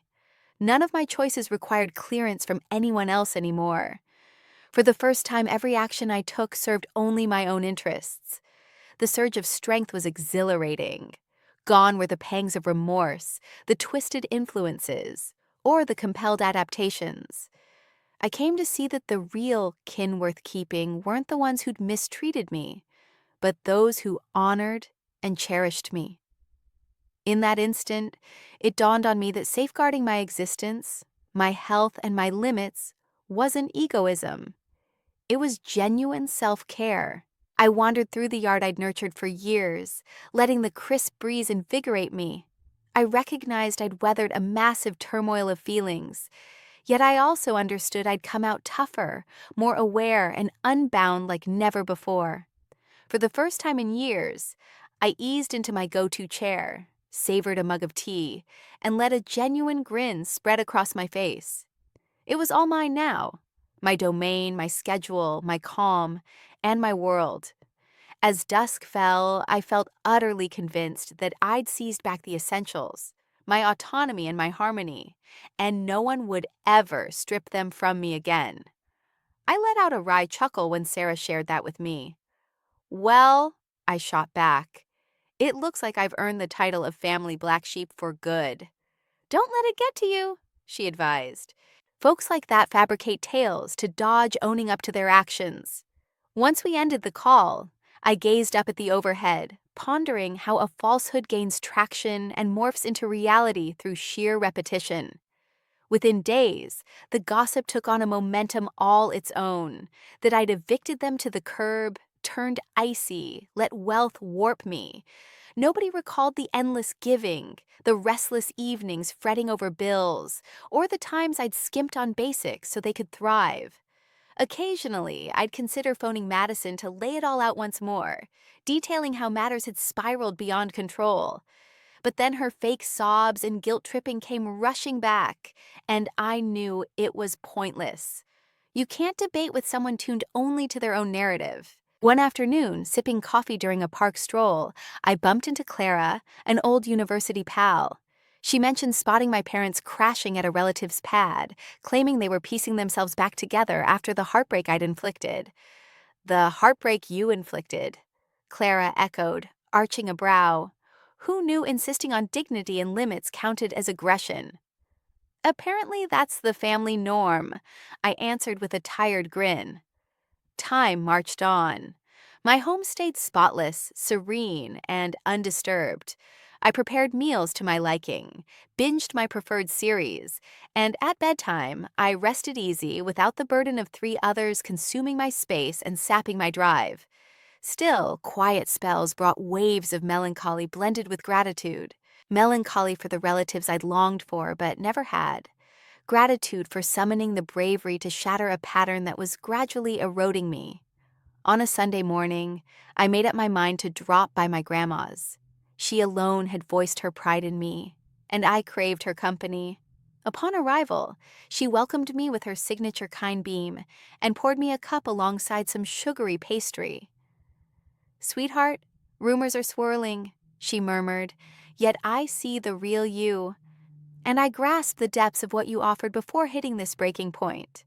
None of my choices required clearance from anyone else anymore. For the first time, every action I took served only my own interests. The surge of strength was exhilarating. Gone were the pangs of remorse, the twisted influences, or the compelled adaptations. I came to see that the real kin worth keeping weren't the ones who'd mistreated me, but those who honored and cherished me. In that instant, it dawned on me that safeguarding my existence, my health, and my limits wasn't egoism. It was genuine self-care. I wandered through the yard I'd nurtured for years, letting the crisp breeze invigorate me. I recognized I'd weathered a massive turmoil of feelings, yet I also understood I'd come out tougher, more aware, and unbound like never before. For the first time in years, I eased into my go-to chair, savored a mug of tea, and let a genuine grin spread across my face. It was all mine now. My domain, my schedule, my calm, and my world. As dusk fell, I felt utterly convinced that I'd seized back the essentials, my autonomy and my harmony, and no one would ever strip them from me again. I let out a wry chuckle when Sarah shared that with me. Well, I shot back, it looks like I've earned the title of family black sheep for good. Don't let it get to you, she advised. Folks like that fabricate tales to dodge owning up to their actions. Once we ended the call, I gazed up at the overhead, pondering how a falsehood gains traction and morphs into reality through sheer repetition. Within days, the gossip took on a momentum all its own, that I'd evicted them to the curb, turned icy, let wealth warp me. Nobody recalled the endless giving, the restless evenings fretting over bills, or the times I'd skimped on basics so they could thrive. Occasionally, I'd consider phoning Madison to lay it all out once more, detailing how matters had spiraled beyond control. But then her fake sobs and guilt-tripping came rushing back, and I knew it was pointless. You can't debate with someone tuned only to their own narrative. One afternoon, sipping coffee during a park stroll, I bumped into Clara, an old university pal. She mentioned spotting my parents crashing at a relative's pad, claiming they were piecing themselves back together after the heartbreak I'd inflicted. The heartbreak you inflicted, Clara echoed, arching a brow. Who knew insisting on dignity and limits counted as aggression? Apparently, that's the family norm, I answered with a tired grin. Time marched on. My home stayed spotless, serene, and undisturbed. I prepared meals to my liking, binged my preferred series, and at bedtime, I rested easy without the burden of three others consuming my space and sapping my drive. Still, quiet spells brought waves of melancholy blended with gratitude. Melancholy for the relatives I'd longed for but never had. Gratitude for summoning the bravery to shatter a pattern that was gradually eroding me. On a Sunday morning, I made up my mind to drop by my grandma's. She alone had voiced her pride in me, and I craved her company. Upon arrival, she welcomed me with her signature kind beam and poured me a cup alongside some sugary pastry. "Sweetheart, rumors are swirling," she murmured, "yet I see the real you, and I grasp the depths of what you offered before hitting this breaking point."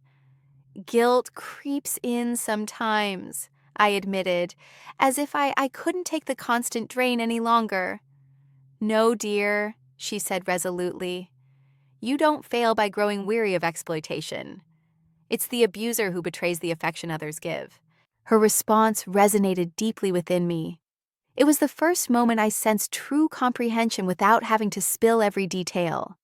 "Guilt creeps in sometimes," I admitted, as if I couldn't take the constant drain any longer. "No, dear," she said resolutely. "You don't fail by growing weary of exploitation. It's the abuser who betrays the affection others give." Her response resonated deeply within me. It was the first moment I sensed true comprehension without having to spill every detail.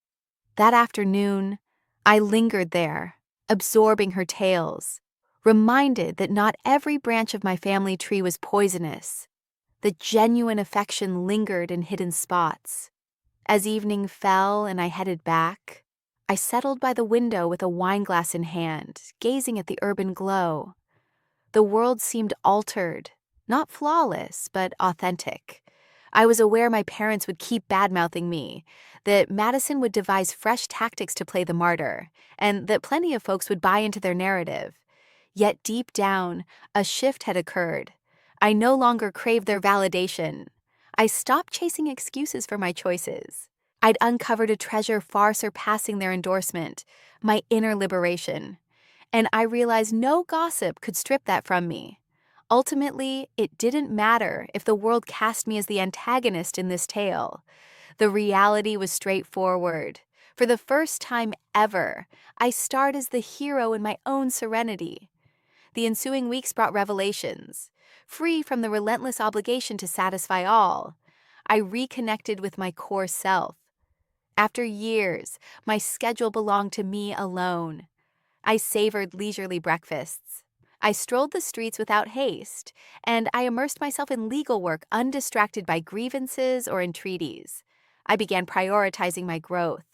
That afternoon, I lingered there, absorbing her tales, reminded that not every branch of my family tree was poisonous. The genuine affection lingered in hidden spots. As evening fell and I headed back, I settled by the window with a wineglass in hand, gazing at the urban glow. The world seemed altered, not flawless, but authentic. I was aware my parents would keep bad-mouthing me, that Madison would devise fresh tactics to play the martyr, and that plenty of folks would buy into their narrative. Yet deep down, a shift had occurred. I no longer craved their validation. I stopped chasing excuses for my choices. I'd uncovered a treasure far surpassing their endorsement, my inner liberation. And I realized no gossip could strip that from me. Ultimately, it didn't matter if the world cast me as the antagonist in this tale. The reality was straightforward. For the first time ever, I starred as the hero in my own serenity. The ensuing weeks brought revelations. Free from the relentless obligation to satisfy all, I reconnected with my core self. After years, my schedule belonged to me alone. I savored leisurely breakfasts. I strolled the streets without haste, and I immersed myself in legal work undistracted by grievances or entreaties. I began prioritizing my growth.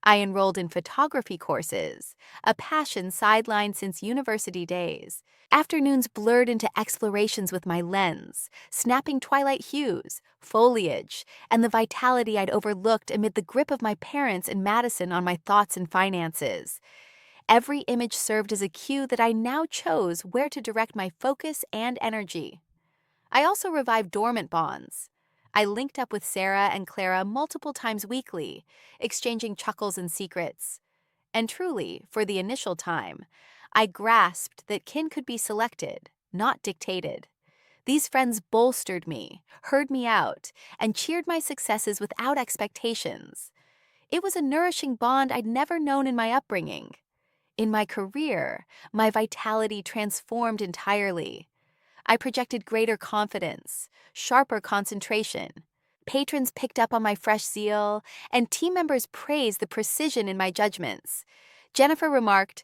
I enrolled in photography courses, a passion sidelined since university days. Afternoons blurred into explorations with my lens, snapping twilight hues, foliage, and the vitality I'd overlooked amid the grip of my parents and Madison on my thoughts and finances. Every image served as a cue that I now chose where to direct my focus and energy. I also revived dormant bonds. I linked up with Sarah and Clara multiple times weekly, exchanging chuckles and secrets. And truly, for the initial time, I grasped that kin could be selected, not dictated. These friends bolstered me, heard me out, and cheered my successes without expectations. It was a nourishing bond I'd never known in my upbringing. In my career, my vitality transformed entirely. I projected greater confidence, sharper concentration. Patrons picked up on my fresh zeal, and team members praised the precision in my judgments. Jennifer remarked,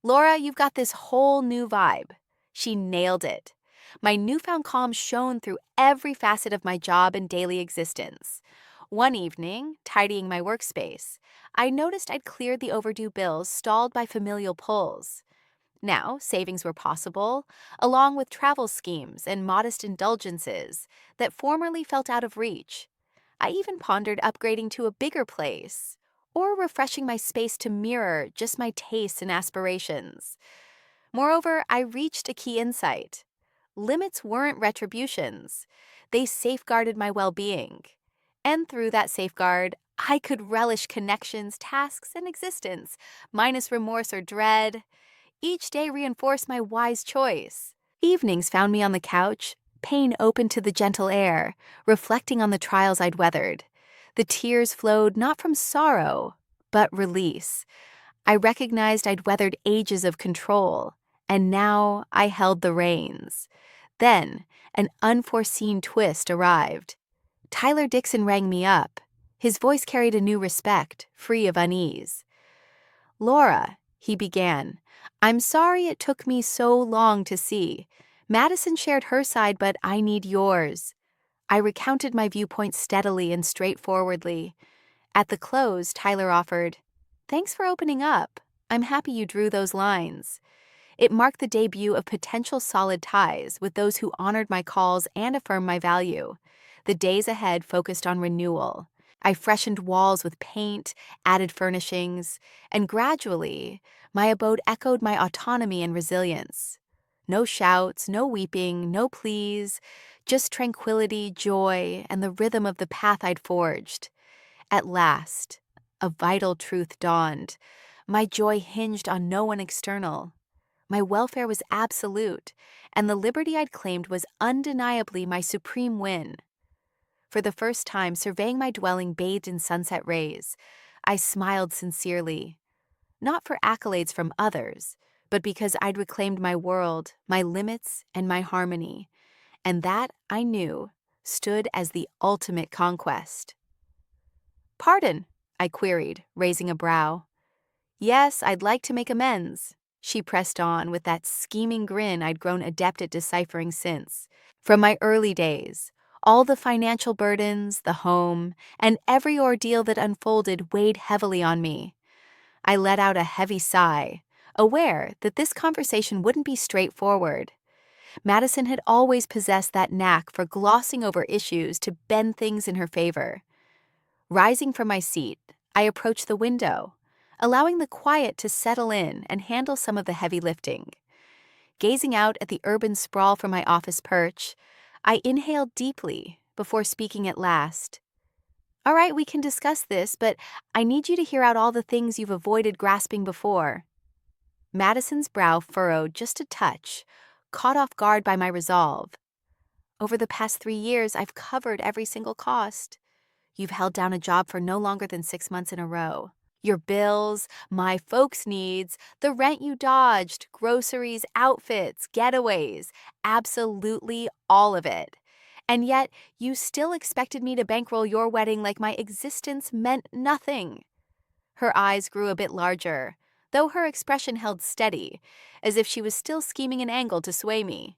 "Laura, you've got this whole new vibe." She nailed it. My newfound calm shone through every facet of my job and daily existence. One evening, tidying my workspace, I noticed I'd cleared the overdue bills stalled by familial pulls. Now, savings were possible, along with travel schemes and modest indulgences that formerly felt out of reach. I even pondered upgrading to a bigger place, or refreshing my space to mirror just my tastes and aspirations. Moreover, I reached a key insight. Limits weren't retributions. They safeguarded my well-being. And through that safeguard, I could relish connections, tasks, and existence, minus remorse or dread. Each day reinforced my wise choice. Evenings found me on the couch, pane open to the gentle air, reflecting on the trials I'd weathered. The tears flowed not from sorrow, but release. I recognized I'd weathered ages of control, and now I held the reins. Then, an unforeseen twist arrived. Tyler Dixon rang me up. His voice carried a new respect, free of unease. "Laura," he began, "I'm sorry it took me so long to see. Madison shared her side, but I need yours." I recounted my viewpoint steadily and straightforwardly. At the close, Tyler offered, "Thanks for opening up. I'm happy you drew those lines." It marked the debut of potential solid ties with those who honored my calls and affirmed my value. The days ahead focused on renewal. I freshened walls with paint, added furnishings, and gradually, my abode echoed my autonomy and resilience. No shouts, no weeping, no pleas, just tranquility, joy, and the rhythm of the path I'd forged. At last, a vital truth dawned. My joy hinged on no one external. My welfare was absolute, and the liberty I'd claimed was undeniably my supreme win. For the first time, surveying my dwelling bathed in sunset rays, I smiled sincerely, not for accolades from others, but because I'd reclaimed my world, my limits, and my harmony, and that, I knew, stood as the ultimate conquest. "Pardon?" I queried, raising a brow. "Yes, I'd like to make amends," she pressed on with that scheming grin I'd grown adept at deciphering since. From my early days, all the financial burdens, the home, and every ordeal that unfolded weighed heavily on me. I let out a heavy sigh, aware that this conversation wouldn't be straightforward. Madison had always possessed that knack for glossing over issues to bend things in her favor. Rising from my seat, I approached the window, allowing the quiet to settle in and handle some of the heavy lifting. Gazing out at the urban sprawl from my office perch, I inhaled deeply before speaking at last. "All right, we can discuss this, but I need you to hear out all the things you've avoided grasping before." Madison's brow furrowed just a touch, caught off guard by my resolve. "Over the past 3 years, I've covered every single cost. You've held down a job for no longer than 6 months in a row. Your bills, my folks' needs, the rent you dodged, groceries, outfits, getaways, absolutely all of it. And yet, you still expected me to bankroll your wedding like my existence meant nothing." Her eyes grew a bit larger, though her expression held steady, as if she was still scheming an angle to sway me.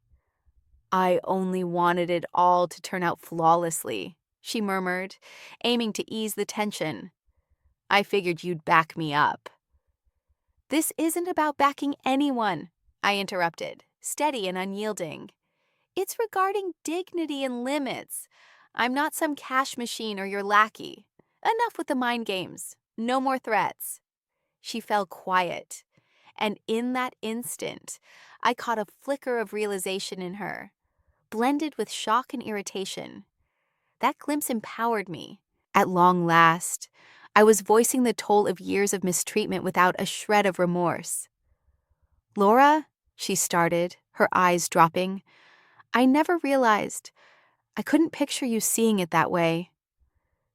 "I only wanted it all to turn out flawlessly," she murmured, aiming to ease the tension. "I figured you'd back me up." "This isn't about backing anyone," I interrupted, steady and unyielding. "It's regarding dignity and limits. I'm not some cash machine or your lackey. Enough with the mind games. No more threats." She fell quiet, and in that instant, I caught a flicker of realization in her, blended with shock and irritation. That glimpse empowered me. At long last, I was voicing the toll of years of mistreatment without a shred of remorse. "Laura," she started, her eyes dropping, "I never realized. I couldn't picture you seeing it that way."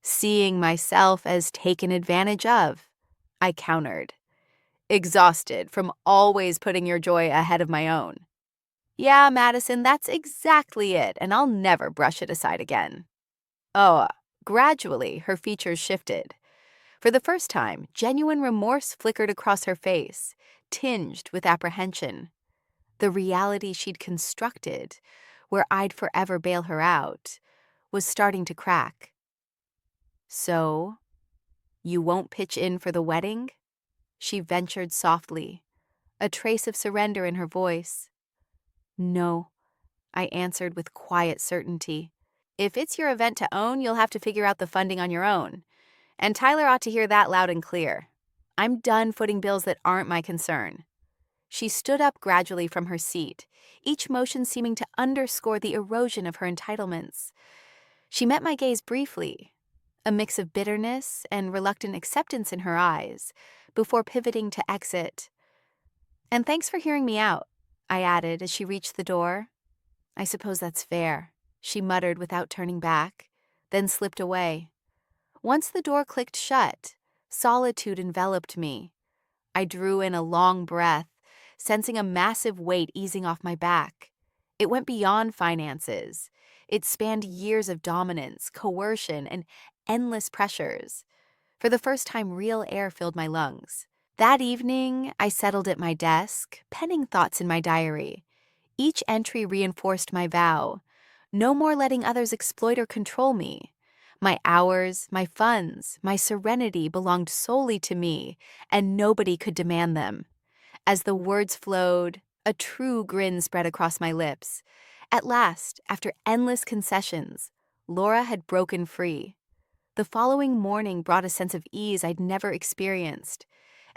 "Seeing myself as taken advantage of," I countered, exhausted from always putting your joy ahead of my own. "Yeah, Madison, that's exactly it, and I'll never brush it aside again." Oh, gradually, her features shifted. For the first time, genuine remorse flickered across her face, tinged with apprehension. The reality she'd constructed, where I'd forever bail her out, was starting to crack. "So, you won't pitch in for the wedding?" she ventured softly, a trace of surrender in her voice. "No," I answered with quiet certainty. "If it's your event to own, you'll have to figure out the funding on your own. And Tyler ought to hear that loud and clear. I'm done footing bills that aren't my concern." She stood up gradually from her seat, each motion seeming to underscore the erosion of her entitlements. She met my gaze briefly, a mix of bitterness and reluctant acceptance in her eyes, before pivoting to exit. "And thanks for hearing me out," I added as she reached the door. "I suppose that's fair," she muttered without turning back, then slipped away. Once the door clicked shut, solitude enveloped me. I drew in a long breath, sensing a massive weight easing off my back. It went beyond finances. It spanned years of dominance, coercion, and endless pressures. For the first time, real air filled my lungs. That evening, I settled at my desk, penning thoughts in my diary. Each entry reinforced my vow: no more letting others exploit or control me. My hours, my funds, my serenity belonged solely to me, and nobody could demand them. As the words flowed, a true grin spread across my lips. At last, after endless concessions, Laura had broken free. The following morning brought a sense of ease I'd never experienced.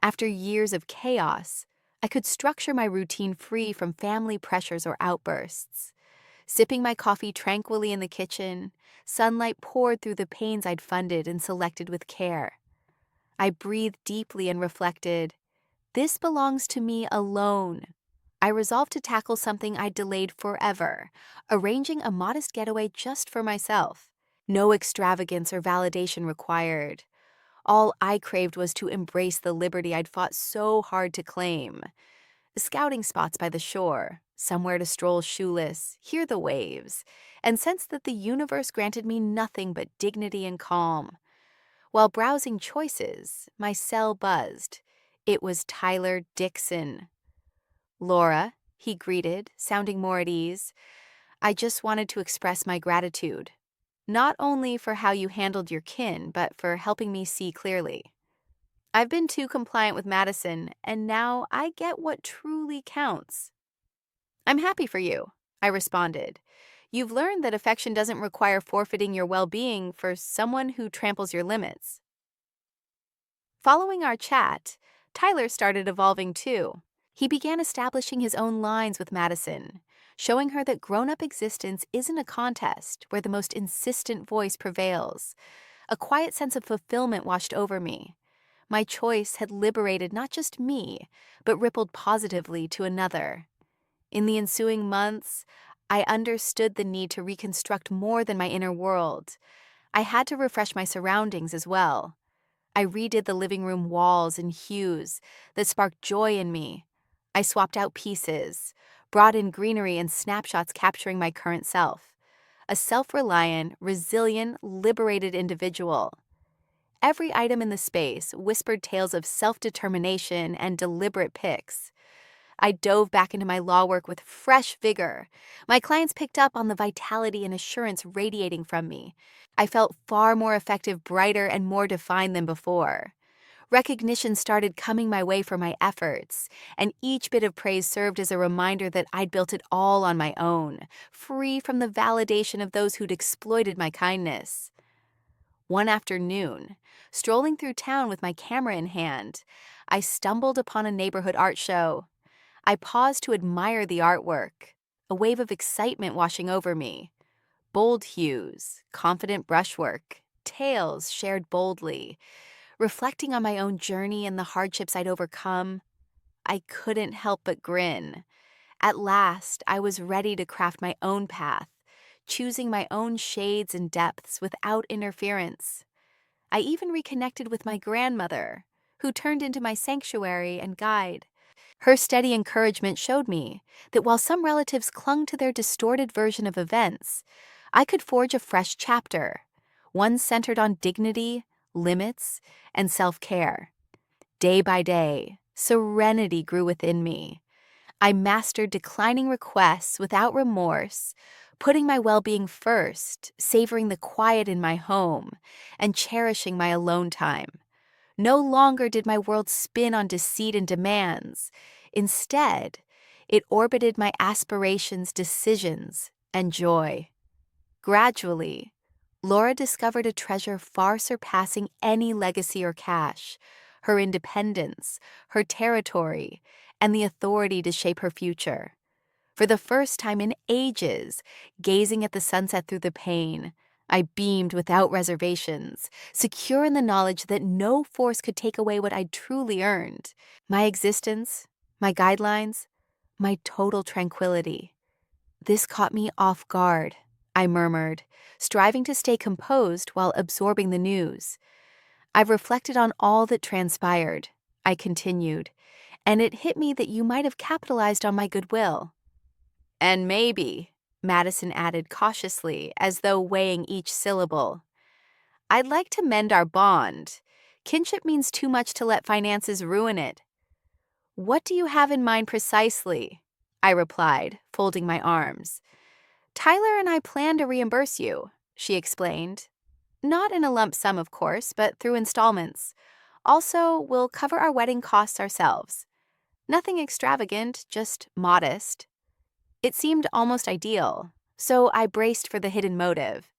After years of chaos, I could structure my routine free from family pressures or outbursts. Sipping my coffee tranquilly in the kitchen, sunlight poured through the panes I'd funded and selected with care. I breathed deeply and reflected, "This belongs to me alone." I resolved to tackle something I'd delayed forever, arranging a modest getaway just for myself. No extravagance or validation required. All I craved was to embrace the liberty I'd fought so hard to claim. Scouting spots by the shore, somewhere to stroll shoeless, hear the waves, and sense that the universe granted me nothing but dignity and calm. While browsing choices, my cell buzzed. It was Tyler Dixon. "Laura," he greeted, sounding more at ease. "I just wanted to express my gratitude. Not only for how you handled your kin, but for helping me see clearly. I've been too compliant with Madison, and now I get what truly counts." "I'm happy for you," I responded. "You've learned that affection doesn't require forfeiting your well-being for someone who tramples your limits." Following our chat, Tyler started evolving too. He began establishing his own lines with Madison, showing her that grown-up existence isn't a contest where the most insistent voice prevails. A quiet sense of fulfillment washed over me. My choice had liberated not just me, but rippled positively to another. In the ensuing months, I understood the need to reconstruct more than my inner world. I had to refresh my surroundings as well. I redid the living room walls in hues that sparked joy in me. I swapped out pieces, brought in greenery and snapshots capturing my current self. A self-reliant, resilient, liberated individual. Every item in the space whispered tales of self-determination and deliberate picks. I dove back into my law work with fresh vigor. My clients picked up on the vitality and assurance radiating from me. I felt far more effective, brighter, and more defined than before. Recognition started coming my way for my efforts, and each bit of praise served as a reminder that I'd built it all on my own, free from the validation of those who'd exploited my kindness. One afternoon, strolling through town with my camera in hand, I stumbled upon a neighborhood art show. I paused to admire the artwork, a wave of excitement washing over me. Bold hues, confident brushwork, tales shared boldly. Reflecting on my own journey and the hardships I'd overcome, I couldn't help but grin. At last, I was ready to craft my own path, choosing my own shades and depths without interference. I even reconnected with my grandmother, who turned into my sanctuary and guide. Her steady encouragement showed me that while some relatives clung to their distorted version of events, I could forge a fresh chapter, one centered on dignity, limits, and self-care. Day by day, serenity grew within me. I mastered declining requests without remorse, putting my well-being first, savoring the quiet in my home, and cherishing my alone time. No longer did my world spin on deceit and demands. Instead, it orbited my aspirations, decisions, and joy. Gradually, Laura discovered a treasure far surpassing any legacy or cash: her independence, her territory, and the authority to shape her future. For the first time in ages, gazing at the sunset through the pane, I beamed without reservations, secure in the knowledge that no force could take away what I'd truly earned. My existence, my guidelines, my total tranquility. This caught me off guard, I murmured, striving to stay composed while absorbing the news. I've reflected on all that transpired, I continued, and it hit me that you might have capitalized on my goodwill. And maybe, Madison added cautiously, as though weighing each syllable. I'd like to mend our bond. Kinship means too much to let finances ruin it. What do you have in mind precisely? I replied, folding my arms. Tyler and I plan to reimburse you, she explained. Not in a lump sum, of course, but through installments. Also, we'll cover our wedding costs ourselves. Nothing extravagant, just modest. It seemed almost ideal, so I braced for the hidden motive.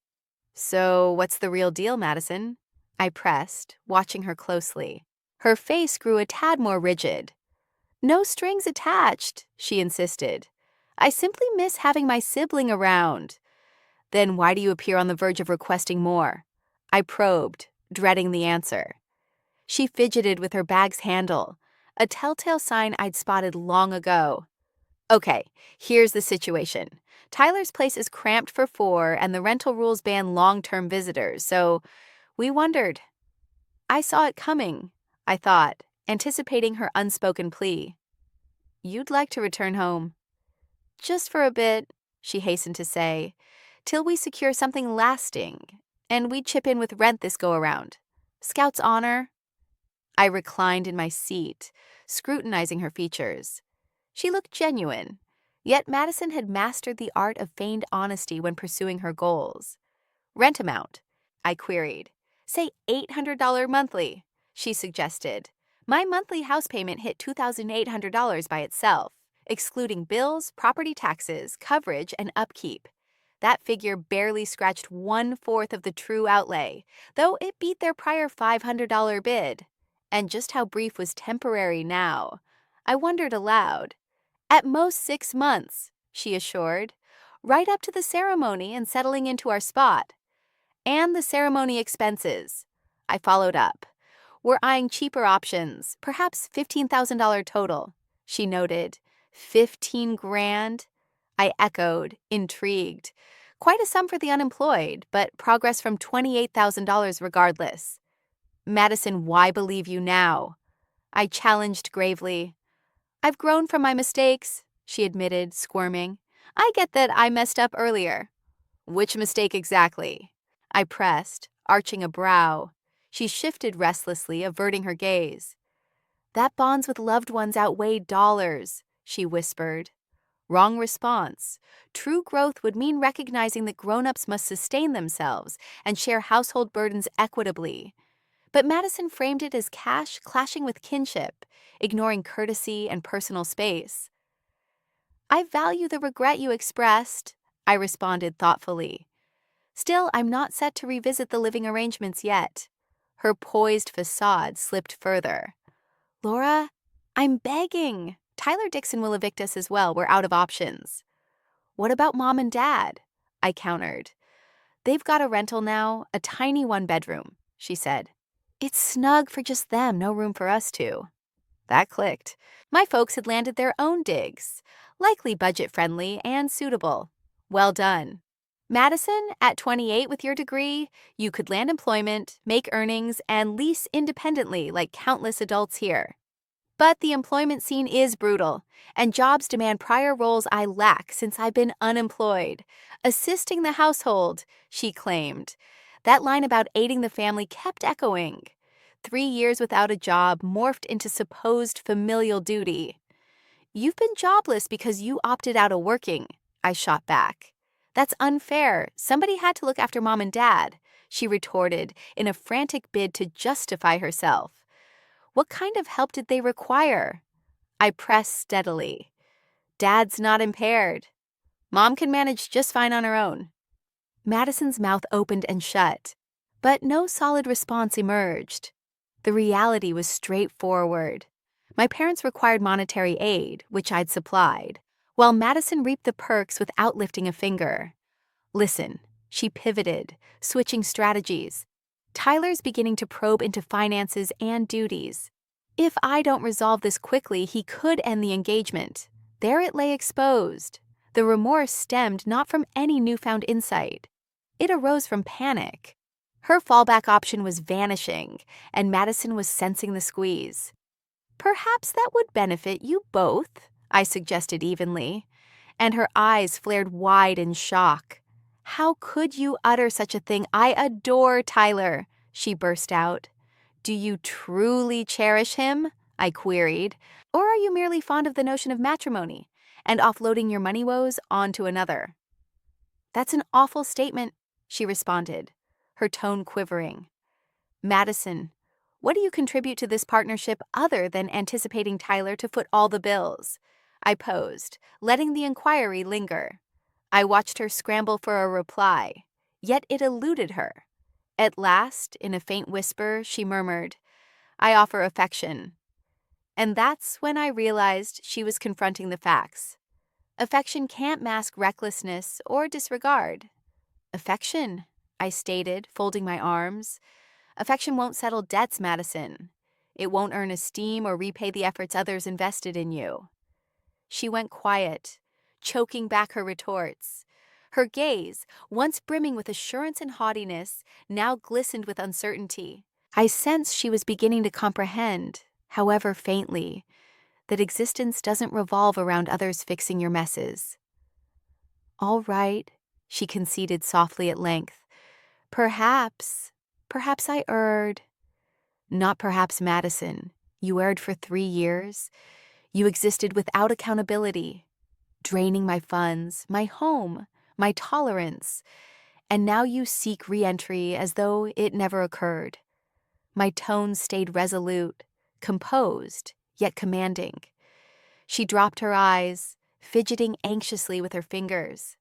So, what's the real deal, Madison? I pressed, watching her closely. Her face grew a tad more rigid. No strings attached, she insisted. I simply miss having my sibling around. Then why do you appear on the verge of requesting more? I probed, dreading the answer. She fidgeted with her bag's handle, a telltale sign I'd spotted long ago. Okay, here's the situation. Tyler's place is cramped for 4, and the rental rules ban long-term visitors, so we wondered. I saw it coming, I thought, anticipating her unspoken plea. You'd like to return home. Just for a bit, she hastened to say, till we secure something lasting, and we chip in with rent this go-around. Scout's honor. I reclined in my seat, scrutinizing her features. She looked genuine, yet Madison had mastered the art of feigned honesty when pursuing her goals. Rent amount, I queried. Say $800 monthly, she suggested. My monthly house payment hit $2,800 by itself, excluding bills, property taxes, coverage, and upkeep. That figure barely scratched 1/4 of the true outlay, though it beat their prior $500 bid. And just how brief was temporary now? I wondered aloud. At most 6 months, she assured, right up to the ceremony and settling into our spot. And the ceremony expenses, I followed up. We're eyeing cheaper options, perhaps $15,000 total, she noted. 15 grand? I echoed, intrigued. Quite a sum for the unemployed, but progress from $28,000 regardless. Madison, why believe you now? I challenged gravely. I've grown from my mistakes, she admitted, squirming. I get that I messed up earlier. Which mistake exactly? I pressed, arching a brow. She shifted restlessly, averting her gaze. That bonds with loved ones outweigh dollars, she whispered. Wrong response. True growth would mean recognizing that grown-ups must sustain themselves and share household burdens equitably. But Madison framed it as cash clashing with kinship, ignoring courtesy and personal space. I value the regret you expressed, I responded thoughtfully. Still, I'm not set to revisit the living arrangements yet. Her poised facade slipped further. Laura, I'm begging. Tyler Dixon will evict us as well. We're out of options. What about Mom and Dad? I countered. They've got a rental now, a tiny 1-bedroom, she said. It's snug for just them, no room for us two. That clicked. My folks had landed their own digs, likely budget-friendly and suitable. Well done. Madison, at 28 with your degree, you could land employment, make earnings, and lease independently like countless adults here. But the employment scene is brutal, and jobs demand prior roles I lack since I've been unemployed. Assisting the household, she claimed. That line about aiding the family kept echoing. 3 years without a job morphed into supposed familial duty. You've been jobless because you opted out of working, I shot back. That's unfair. Somebody had to look after Mom and Dad, she retorted in a frantic bid to justify herself. What kind of help did they require? I pressed steadily. Dad's not impaired. Mom can manage just fine on her own. Madison's mouth opened and shut, but no solid response emerged. The reality was straightforward. My parents required monetary aid, which I'd supplied, while Madison reaped the perks without lifting a finger. Listen, She pivoted, switching strategies. Tyler's beginning to probe into finances and duties. If I don't resolve this quickly, he could end the engagement. There it lay exposed. The remorse stemmed not from any newfound insight. It arose from panic. Her fallback option was vanishing, and Madison was sensing the squeeze. "Perhaps that would benefit you both," I suggested evenly, and her eyes flared wide in shock. "How could you utter such a thing? I adore Tyler," she burst out. "Do you truly cherish him?" I queried. "Or are you merely fond of the notion of matrimony and offloading your money woes onto another?" "That's an awful statement," she responded, her tone quivering. "Madison, what do you contribute to this partnership other than anticipating Tyler to foot all the bills?" I posed, letting the inquiry linger. I watched her scramble for a reply, yet it eluded her. At last, in a faint whisper, she murmured, "I offer affection." And that's when I realized she was confronting the facts. Affection can't mask recklessness or disregard. "Affection," I stated, folding my arms. "Affection won't settle debts, Madison. It won't earn esteem or repay the efforts others invested in you." She went quiet, choking back her retorts. Her gaze, once brimming with assurance and haughtiness, now glistened with uncertainty. I sensed she was beginning to comprehend, however faintly, that existence doesn't revolve around others fixing your messes. "All right," she conceded softly at length. Perhaps I erred." "Not perhaps, Madison. You erred for 3 years. You existed without accountability, draining my funds, my home, my tolerance, and now you seek re-entry as though it never occurred." My tone stayed resolute, composed, yet commanding. She dropped her eyes, fidgeting anxiously with her fingers.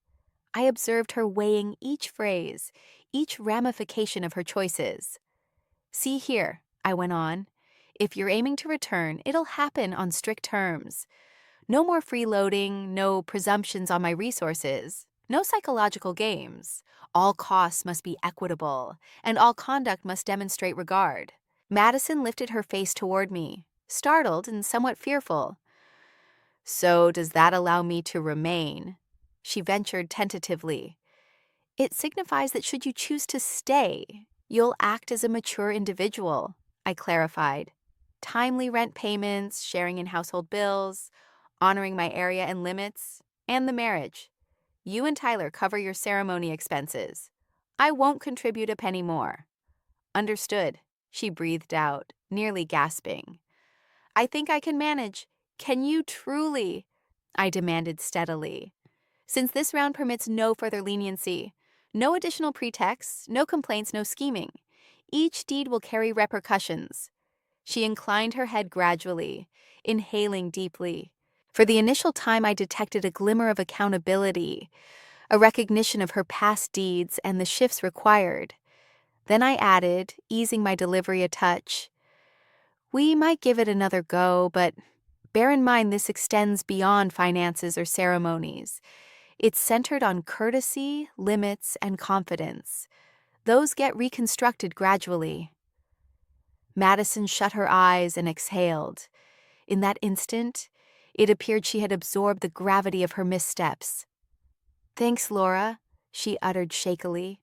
I observed her weighing each phrase, each ramification of her choices. "See here," I went on. "If you're aiming to return, it'll happen on strict terms. No more freeloading, no presumptions on my resources, no psychological games. All costs must be equitable, and all conduct must demonstrate regard." Madison lifted her face toward me, startled and somewhat fearful. "So does that allow me to remain?" She ventured tentatively. "It signifies that should you choose to stay, you'll act as a mature individual," I clarified. "Timely rent payments, sharing in household bills, honoring my area and limits, and the marriage. You and Tyler cover your ceremony expenses. I won't contribute a penny more." "Understood," she breathed out, nearly gasping. "I think I can manage." "Can you truly?" I demanded steadily. "Since this round permits no further leniency, no additional pretexts, no complaints, no scheming. Each deed will carry repercussions." She inclined her head gradually, inhaling deeply. For the initial time, I detected a glimmer of accountability, a recognition of her past deeds and the shifts required. Then I added, easing my delivery a touch, "We might give it another go, but bear in mind this extends beyond finances or ceremonies. It's centered on courtesy, limits, and confidence. Those get reconstructed gradually." Madison shut her eyes and exhaled. In that instant, it appeared she had absorbed the gravity of her missteps. "Thanks, Laura," she uttered shakily.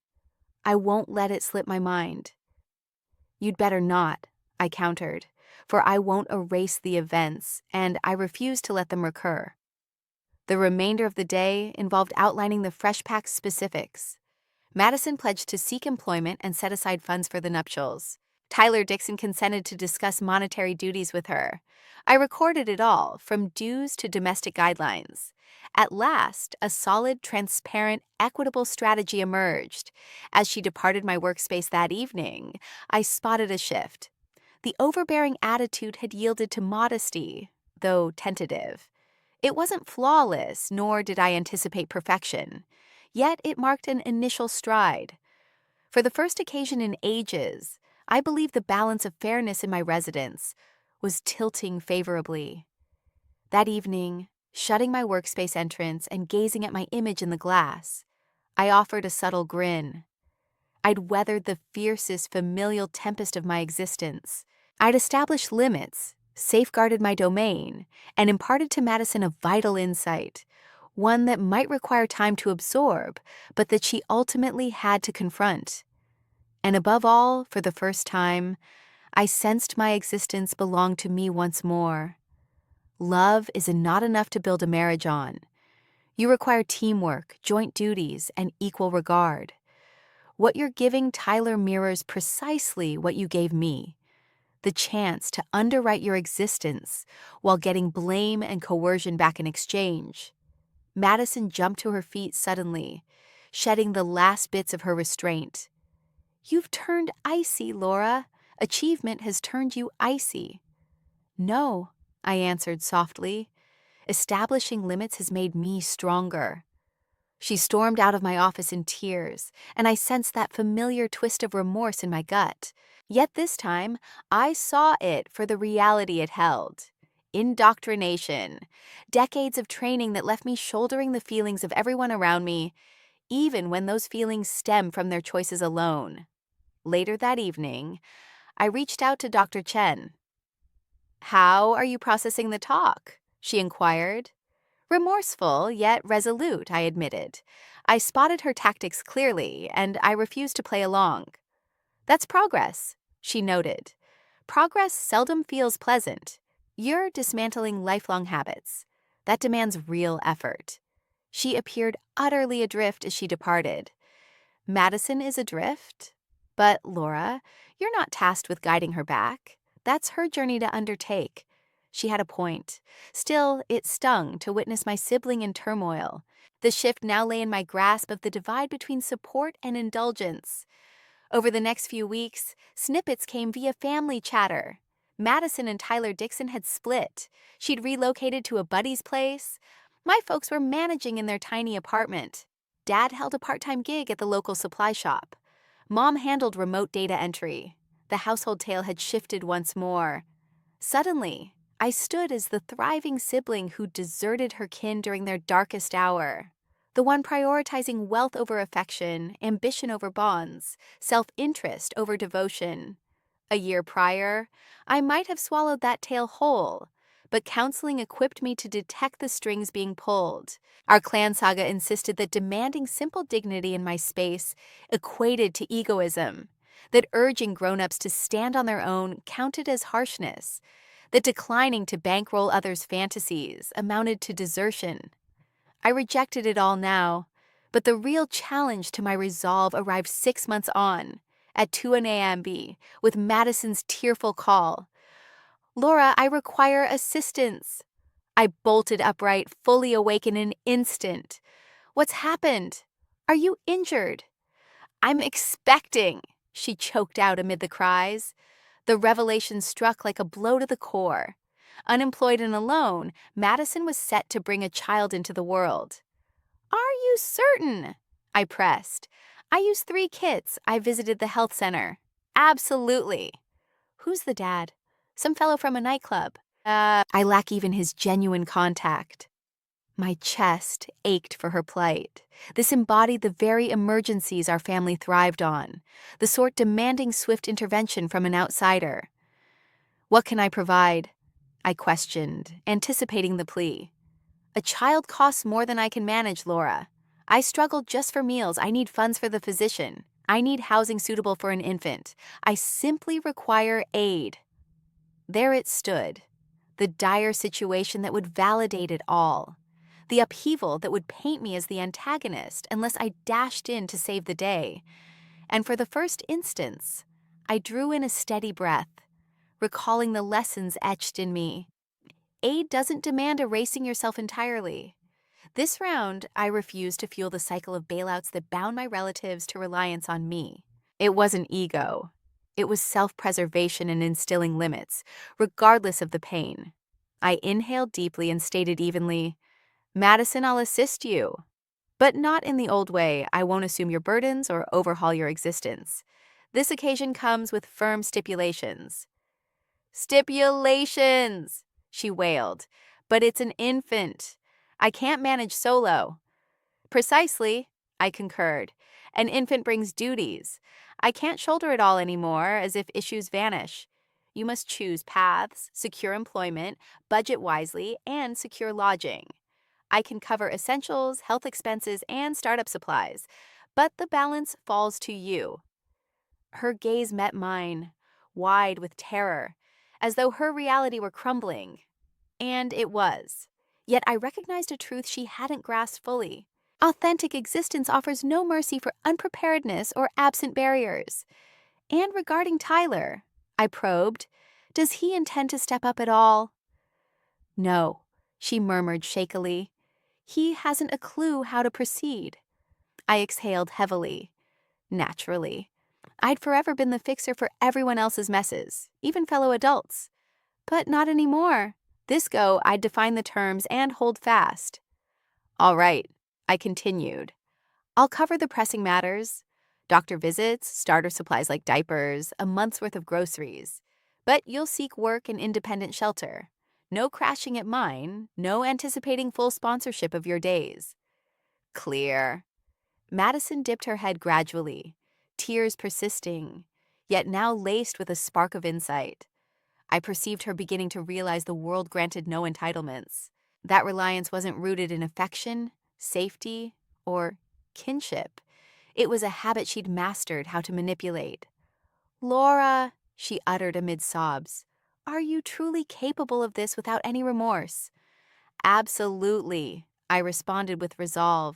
"I won't let it slip my mind." "You'd better not," I countered, "for I won't erase the events, and I refuse to let them recur." The remainder of the day involved outlining the fresh pack specifics. Madison pledged to seek employment and set aside funds for the nuptials. Tyler Dixon consented to discuss monetary duties with her. I recorded it all, from dues to domestic guidelines. At last, a solid, transparent, equitable strategy emerged. As she departed my workspace that evening, I spotted a shift. The overbearing attitude had yielded to modesty, though tentative. It wasn't flawless, nor did I anticipate perfection. Yet it marked an initial stride. For the first occasion in ages, I believe the balance of fairness in my residence was tilting favorably. That evening, shutting my workspace entrance and gazing at my image in the glass, I offered a subtle grin. I'd weathered the fiercest familial tempest of my existence. I'd established limits, safeguarded my domain, and imparted to Madison a vital insight, one that might require time to absorb, but that she ultimately had to confront. And above all, for the first time, I sensed my existence belonged to me once more. Love is not enough to build a marriage on. You require teamwork, joint duties, and equal regard. What you're giving Tyler mirrors precisely what you gave me: the chance to underwrite your existence while getting blame and coercion back in exchange. Madison jumped to her feet suddenly, shedding the last bits of her restraint. "You've turned icy, Laura. Achievement has turned you icy." "No," I answered softly. "Establishing limits has made me stronger." She stormed out of my office in tears, and I sensed that familiar twist of remorse in my gut. Yet this time, I saw it for the reality it held: indoctrination. Decades of training that left me shouldering the feelings of everyone around me, even when those feelings stem from their choices alone. Later that evening, I reached out to Dr. Chen. "How are you processing the talk?" she inquired. Remorseful, yet resolute, I admitted. I spotted her tactics clearly, and I refused to play along. "That's progress," she noted. "Progress seldom feels pleasant. You're dismantling lifelong habits. That demands real effort." She appeared utterly adrift as she departed. "Madison is adrift? But, Laura, you're not tasked with guiding her back. That's her journey to undertake." She had a point. Still, it stung to witness my sibling in turmoil. The shift now lay in my grasp of the divide between support and indulgence. Over the next few weeks, snippets came via family chatter. Madison and Tyler Dixon had split. She'd relocated to a buddy's place. My folks were managing in their tiny apartment. Dad held a part-time gig at the local supply shop. Mom handled remote data entry. The household tale had shifted once more. Suddenly, I stood as the thriving sibling who deserted her kin during their darkest hour. The one prioritizing wealth over affection, ambition over bonds, self-interest over devotion. A year prior, I might have swallowed that tale whole, but counseling equipped me to detect the strings being pulled. Our clan saga insisted that demanding simple dignity in my space equated to egoism, that urging grown-ups to stand on their own counted as harshness, that declining to bankroll others' fantasies amounted to desertion. I rejected it all now, but the real challenge to my resolve arrived 6 months on, at 2 a.m. with Madison's tearful call. "Laura, I require assistance." I bolted upright, fully awake in an instant. "What's happened? Are you injured?" "I'm expecting," she choked out amid the cries. The revelation struck like a blow to the core. Unemployed and alone, Madison was set to bring a child into the world. "Are you certain?" I pressed. "I used 3 kits. I visited the health center." "Absolutely." "Who's the dad?" "Some fellow from a nightclub." I lack even his genuine contact." My chest ached for her plight. This embodied the very emergencies our family thrived on, the sort demanding swift intervention from an outsider. "What can I provide?" I questioned, anticipating the plea. "A child costs more than I can manage, Laura. I struggle just for meals. I need funds for the physician. I need housing suitable for an infant. I simply require aid." There it stood, the dire situation that would validate it all. The upheaval that would paint me as the antagonist unless I dashed in to save the day. And for the first instance, I drew in a steady breath, recalling the lessons etched in me. Aid doesn't demand erasing yourself entirely. This round, I refused to fuel the cycle of bailouts that bound my relatives to reliance on me. It wasn't ego. It was self-preservation and instilling limits, regardless of the pain. I inhaled deeply and stated evenly, "Madison, I'll assist you. But not in the old way. I won't assume your burdens or overhaul your existence. This occasion comes with firm stipulations." "Stipulations," she wailed. "But it's an infant. I can't manage solo." "Precisely. I concurred. An infant brings duties. I can't shoulder it all anymore, as if issues vanish. You must choose paths, secure employment, budget wisely, and secure lodging. I can cover essentials, health expenses, and startup supplies, but the balance falls to you. Her gaze met mine, wide with terror, as though her reality were crumbling. And it was. Yet I recognized a truth she hadn't grasped fully. Authentic existence offers no mercy for unpreparedness or absent barriers. And regarding Tyler, I probed, does he intend to step up at all? No, she murmured shakily. He hasn't a clue how to proceed. I exhaled heavily. Naturally. I'd forever been the fixer for everyone else's messes, even fellow adults. But not anymore. This go, I'd define the terms and hold fast. All right, I continued. I'll cover the pressing matters. Doctor visits, starter supplies like diapers, a month's worth of groceries. But you'll seek work and independent shelter. No crashing at mine, no anticipating full sponsorship of your days. Clear. Madison dipped her head gradually, tears persisting, yet now laced with a spark of insight. I perceived her beginning to realize the world granted no entitlements. That reliance wasn't rooted in affection, safety, or kinship. It was a habit she'd mastered how to manipulate. Laura, she uttered amid sobs, are you truly capable of this without any remorse? Absolutely, I responded with resolve.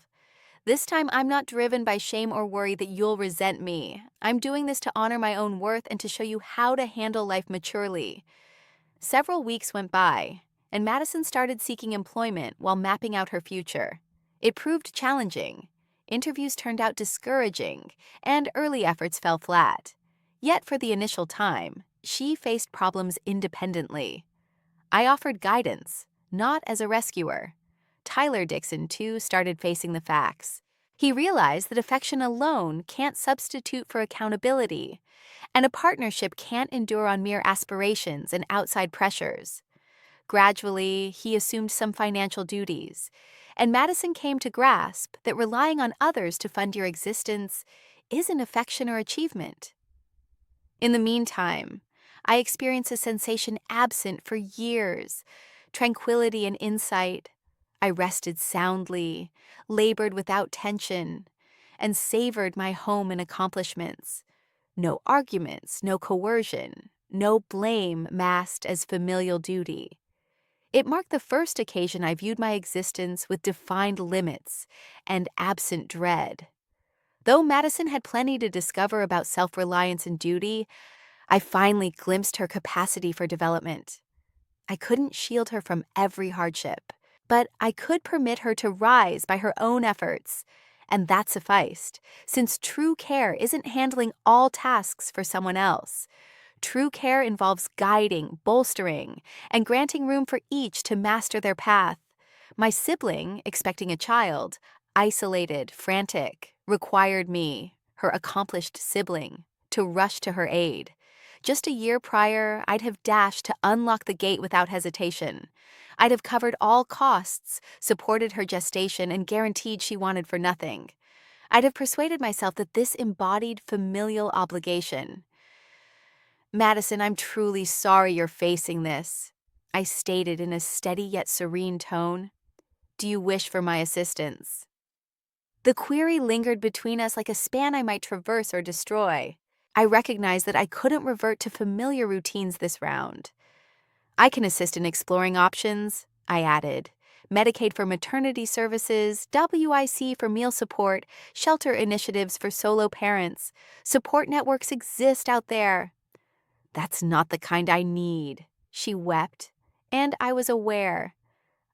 This time I'm not driven by shame or worry that you'll resent me. I'm doing this to honor my own worth and to show you how to handle life maturely. Several weeks went by, and Madison started seeking employment while mapping out her future. It proved challenging. Interviews turned out discouraging, and early efforts fell flat. Yet for the initial time, she faced problems independently. I offered guidance, not as a rescuer. Tyler Dixon, too, started facing the facts. He realized that affection alone can't substitute for accountability, and a partnership can't endure on mere aspirations and outside pressures. Gradually, he assumed some financial duties, and Madison came to grasp that relying on others to fund your existence isn't affection or achievement. In the meantime, I experienced a sensation absent for years, tranquility and insight. I rested soundly, labored without tension, and savored my home and accomplishments. No arguments, no coercion, no blame masked as familial duty. It marked the first occasion I viewed my existence with defined limits and absent dread. Though Madison had plenty to discover about self-reliance and duty, I finally glimpsed her capacity for development. I couldn't shield her from every hardship, but I could permit her to rise by her own efforts, and that sufficed, since true care isn't handling all tasks for someone else. True care involves guiding, bolstering, and granting room for each to master their path. My sibling, expecting a child, isolated, frantic, required me, her accomplished sibling, to rush to her aid. Just a year prior, I'd have dashed to unlock the gate without hesitation. I'd have covered all costs, supported her gestation, and guaranteed she wanted for nothing. I'd have persuaded myself that this embodied familial obligation. Madison, I'm truly sorry you're facing this, I stated in a steady yet serene tone. Do you wish for my assistance? The query lingered between us like a span I might traverse or destroy. I recognized that I couldn't revert to familiar routines this round. I can assist in exploring options, I added. Medicaid for maternity services, WIC for meal support, shelter initiatives for solo parents. Support networks exist out there. That's not the kind I need, she wept, and I was aware.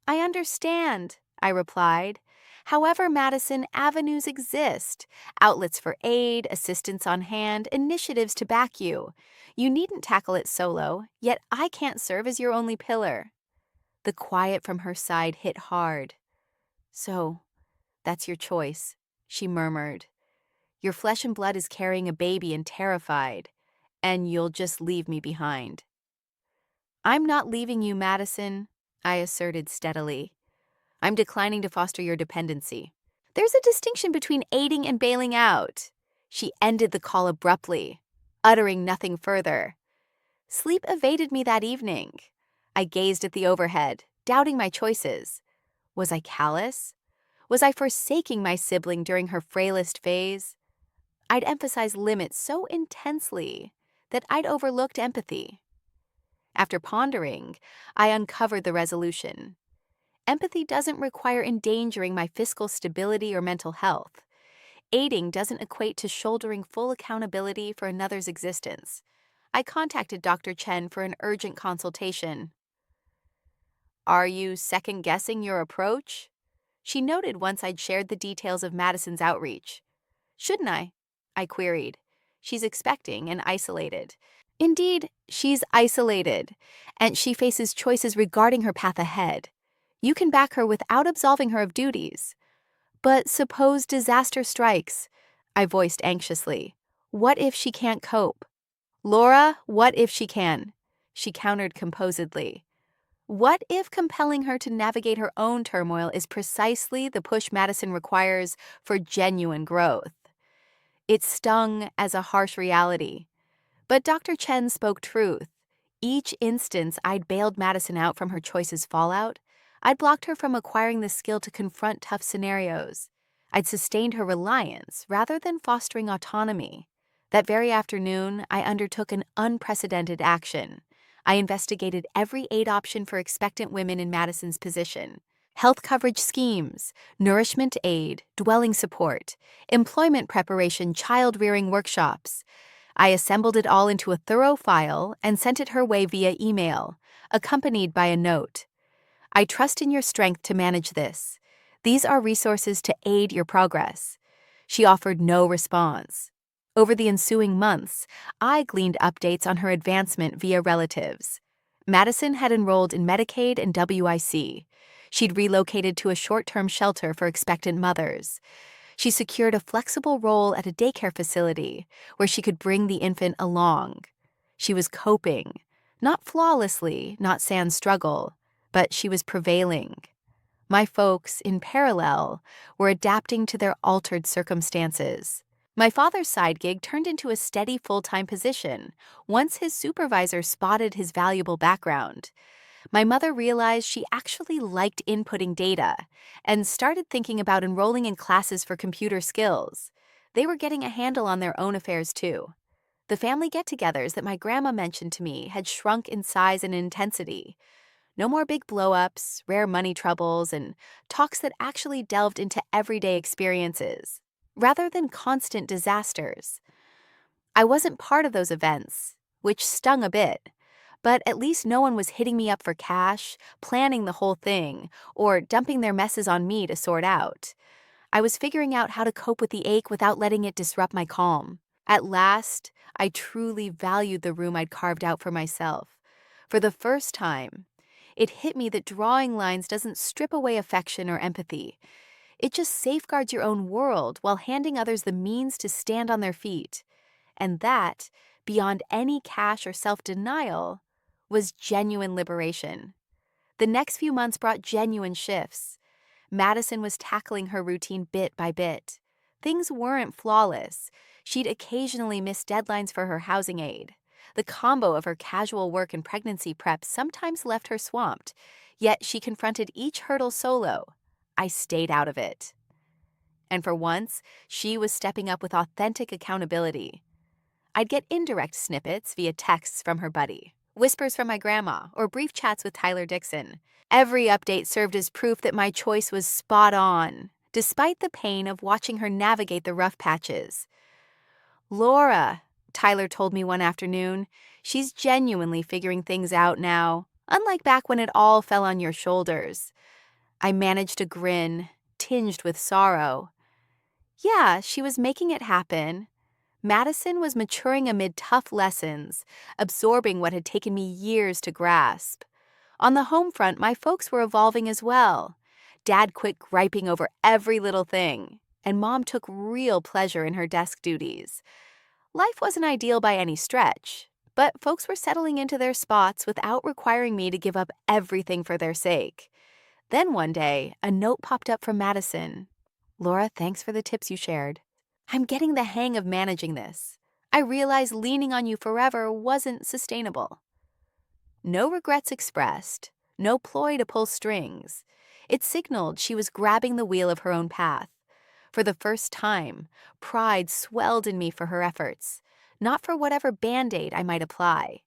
I understand, I replied. However, Madison, avenues exist. Outlets for aid, assistance on hand, initiatives to back you. You needn't tackle it solo, yet I can't serve as your only pillar. The quiet from her side hit hard. So, that's your choice, she murmured. Your flesh and blood is carrying a baby and terrified, and you'll just leave me behind. I'm not leaving you, Madison, I asserted steadily. I'm declining to foster your dependency. There's a distinction between aiding and bailing out. She ended the call abruptly, uttering nothing further. Sleep evaded me that evening. I gazed at the overhead, doubting my choices. Was I callous? Was I forsaking my sibling during her frailest phase? I'd emphasized limits so intensely that I'd overlooked empathy. After pondering, I uncovered the resolution. Empathy doesn't require endangering my fiscal stability or mental health. Aiding doesn't equate to shouldering full accountability for another's existence. I contacted Dr. Chen for an urgent consultation. Are you second-guessing your approach? She noted once I'd shared the details of Madison's outreach. Shouldn't I? I queried. She's expecting and isolated. Indeed, she's isolated, and she faces choices regarding her path ahead. You can back her without absolving her of duties. But suppose disaster strikes, I voiced anxiously. What if she can't cope? Laura, what if she can? She countered composedly. What if compelling her to navigate her own turmoil is precisely the push Madison requires for genuine growth? It stung as a harsh reality. But Dr. Chen spoke truth. Each instance I'd bailed Madison out from her choice's fallout, I'd blocked her from acquiring the skill to confront tough scenarios. I'd sustained her reliance rather than fostering autonomy. That very afternoon, I undertook an unprecedented action. I investigated every aid option for expectant women in Madison's position. Health coverage schemes, nourishment aid, dwelling support, employment preparation, child-rearing workshops. I assembled it all into a thorough file and sent it her way via email, accompanied by a note. I trust in your strength to manage this. These are resources to aid your progress. She offered no response. Over the ensuing months, I gleaned updates on her advancement via relatives. Madison had enrolled in Medicaid and WIC. She'd relocated to a short-term shelter for expectant mothers. She secured a flexible role at a daycare facility where she could bring the infant along. She was coping, not flawlessly, not sans struggle, but she was prevailing. My folks, in parallel, were adapting to their altered circumstances. My father's side gig turned into a steady full-time position once his supervisor spotted his valuable background. My mother realized she actually liked inputting data and started thinking about enrolling in classes for computer skills. They were getting a handle on their own affairs too. The family get-togethers that my grandma mentioned to me had shrunk in size and intensity. No more big blow-ups, rare money troubles, and talks that actually delved into everyday experiences, rather than constant disasters. I wasn't part of those events, which stung a bit. But at least no one was hitting me up for cash, planning the whole thing, or dumping their messes on me to sort out. I was figuring out how to cope with the ache without letting it disrupt my calm. At last, I truly valued the room I'd carved out for myself. For the first time, it hit me that drawing lines doesn't strip away affection or empathy. It just safeguards your own world while handing others the means to stand on their feet. And that, beyond any cash or self-denial, was genuine liberation. The next few months brought genuine shifts. Madison was tackling her routine bit by bit. Things weren't flawless. She'd occasionally miss deadlines for her housing aid. The combo of her casual work and pregnancy prep sometimes left her swamped, yet she confronted each hurdle solo. I stayed out of it. And for once, she was stepping up with authentic accountability. I'd get indirect snippets via texts from her buddy, whispers from my grandma, or brief chats with Tyler Dixon. Every update served as proof that my choice was spot on, despite the pain of watching her navigate the rough patches. Laura, Tyler told me one afternoon, she's genuinely figuring things out now, unlike back when it all fell on your shoulders. I managed a grin, tinged with sorrow. Yeah, she was making it happen. Madison was maturing amid tough lessons, absorbing what had taken me years to grasp. On the home front, my folks were evolving as well. Dad quit griping over every little thing, and Mom took real pleasure in her desk duties. Life wasn't ideal by any stretch, but folks were settling into their spots without requiring me to give up everything for their sake. Then one day, a note popped up from Madison. Laura, thanks for the tips you shared. I'm getting the hang of managing this. I realized leaning on you forever wasn't sustainable. No regrets expressed, no ploy to pull strings. It signaled she was grabbing the wheel of her own path. For the first time, pride swelled in me for her efforts, not for whatever band-aid I might apply.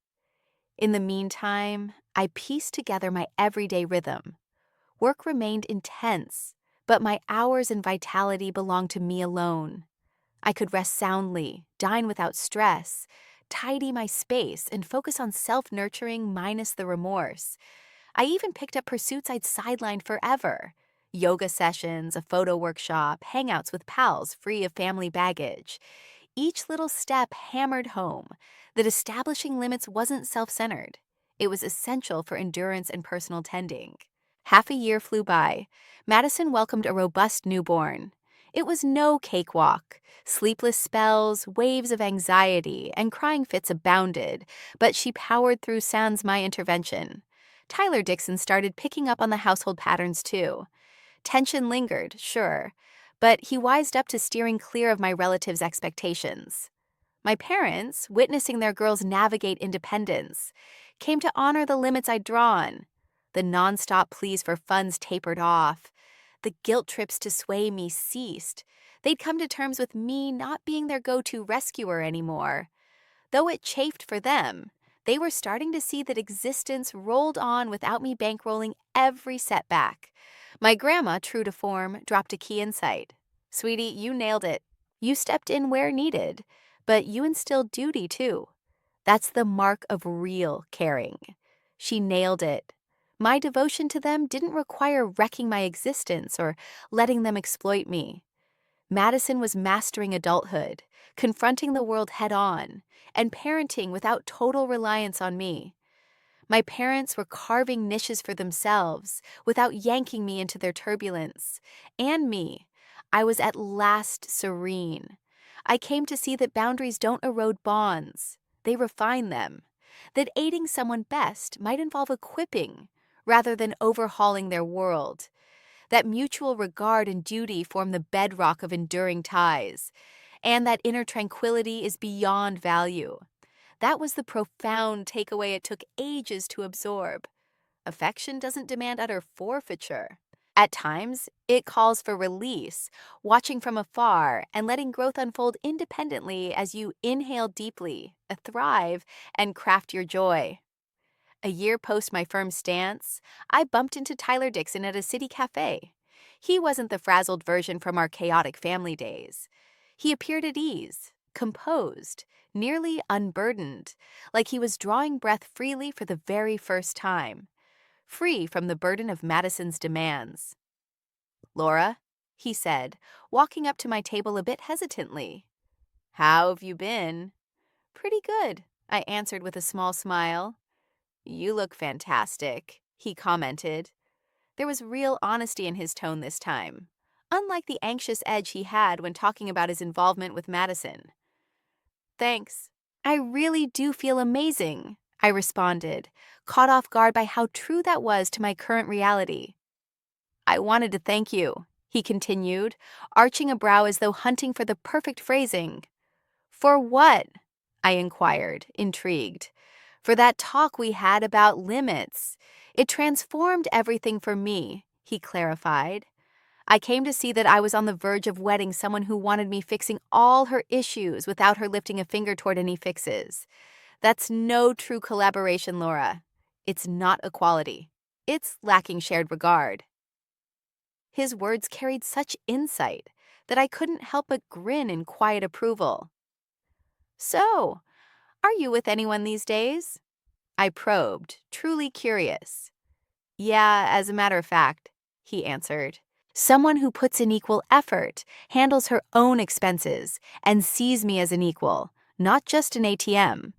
In the meantime, I pieced together my everyday rhythm. Work remained intense, but my hours and vitality belonged to me alone. I could rest soundly, dine without stress, tidy my space, and focus on self-nurturing minus the remorse. I even picked up pursuits I'd sidelined forever. Yoga sessions, a photo workshop, hangouts with pals free of family baggage. Each little step hammered home that establishing limits wasn't self-centered. It was essential for endurance and personal tending. Half a year flew by. Madison welcomed a robust newborn. It was no cakewalk. Sleepless spells, waves of anxiety, and crying fits abounded, but she powered through sans my intervention. Tyler Dixon started picking up on the household patterns too. Tension lingered, sure, but he wised up to steering clear of my relatives' expectations. My parents, witnessing their girls navigate independence, came to honor the limits I'd drawn. The nonstop pleas for funds tapered off. The guilt trips to sway me ceased. They'd come to terms with me not being their go-to rescuer anymore. Though it chafed for them, they were starting to see that existence rolled on without me bankrolling every setback. My grandma, true to form, dropped a key insight. Sweetie, you nailed it. You stepped in where needed, but you instilled duty too. That's the mark of real caring. She nailed it. My devotion to them didn't require wrecking my existence or letting them exploit me. Madison was mastering adulthood, confronting the world head-on, and parenting without total reliance on me. My parents were carving niches for themselves without yanking me into their turbulence. And me. I was at last serene. I came to see that boundaries don't erode bonds. They refine them. That aiding someone best might involve equipping rather than overhauling their world. That mutual regard and duty form the bedrock of enduring ties, and that inner tranquility is beyond value. That was the profound takeaway it took ages to absorb. Affection doesn't demand utter forfeiture. At times, it calls for release, watching from afar and letting growth unfold independently as you inhale deeply, thrive, and craft your joy. A year post my firm stance, I bumped into Tyler Dixon at a city cafe. He wasn't the frazzled version from our chaotic family days. He appeared at ease, composed, nearly unburdened, like he was drawing breath freely for the very first time, free from the burden of Madison's demands. "Laura," he said, walking up to my table a bit hesitantly. "How have you been?" "Pretty good," I answered with a small smile. "You look fantastic," he commented. There was real honesty in his tone this time, unlike the anxious edge he had when talking about his involvement with Madison. "Thanks. I really do feel amazing," I responded, caught off guard by how true that was to my current reality. "I wanted to thank you," he continued, arching a brow as though hunting for the perfect phrasing. "For what?" I inquired, intrigued. "For that talk we had about limits. It transformed everything for me," he clarified. "I came to see that I was on the verge of wedding someone who wanted me fixing all her issues without her lifting a finger toward any fixes. That's no true collaboration, Laura. It's not equality. It's lacking shared regard." His words carried such insight that I couldn't help but grin in quiet approval. "So, are you with anyone these days?" I probed, truly curious. "Yeah, as a matter of fact," he answered. "Someone who puts in equal effort, handles her own expenses, and sees me as an equal, not just an ATM.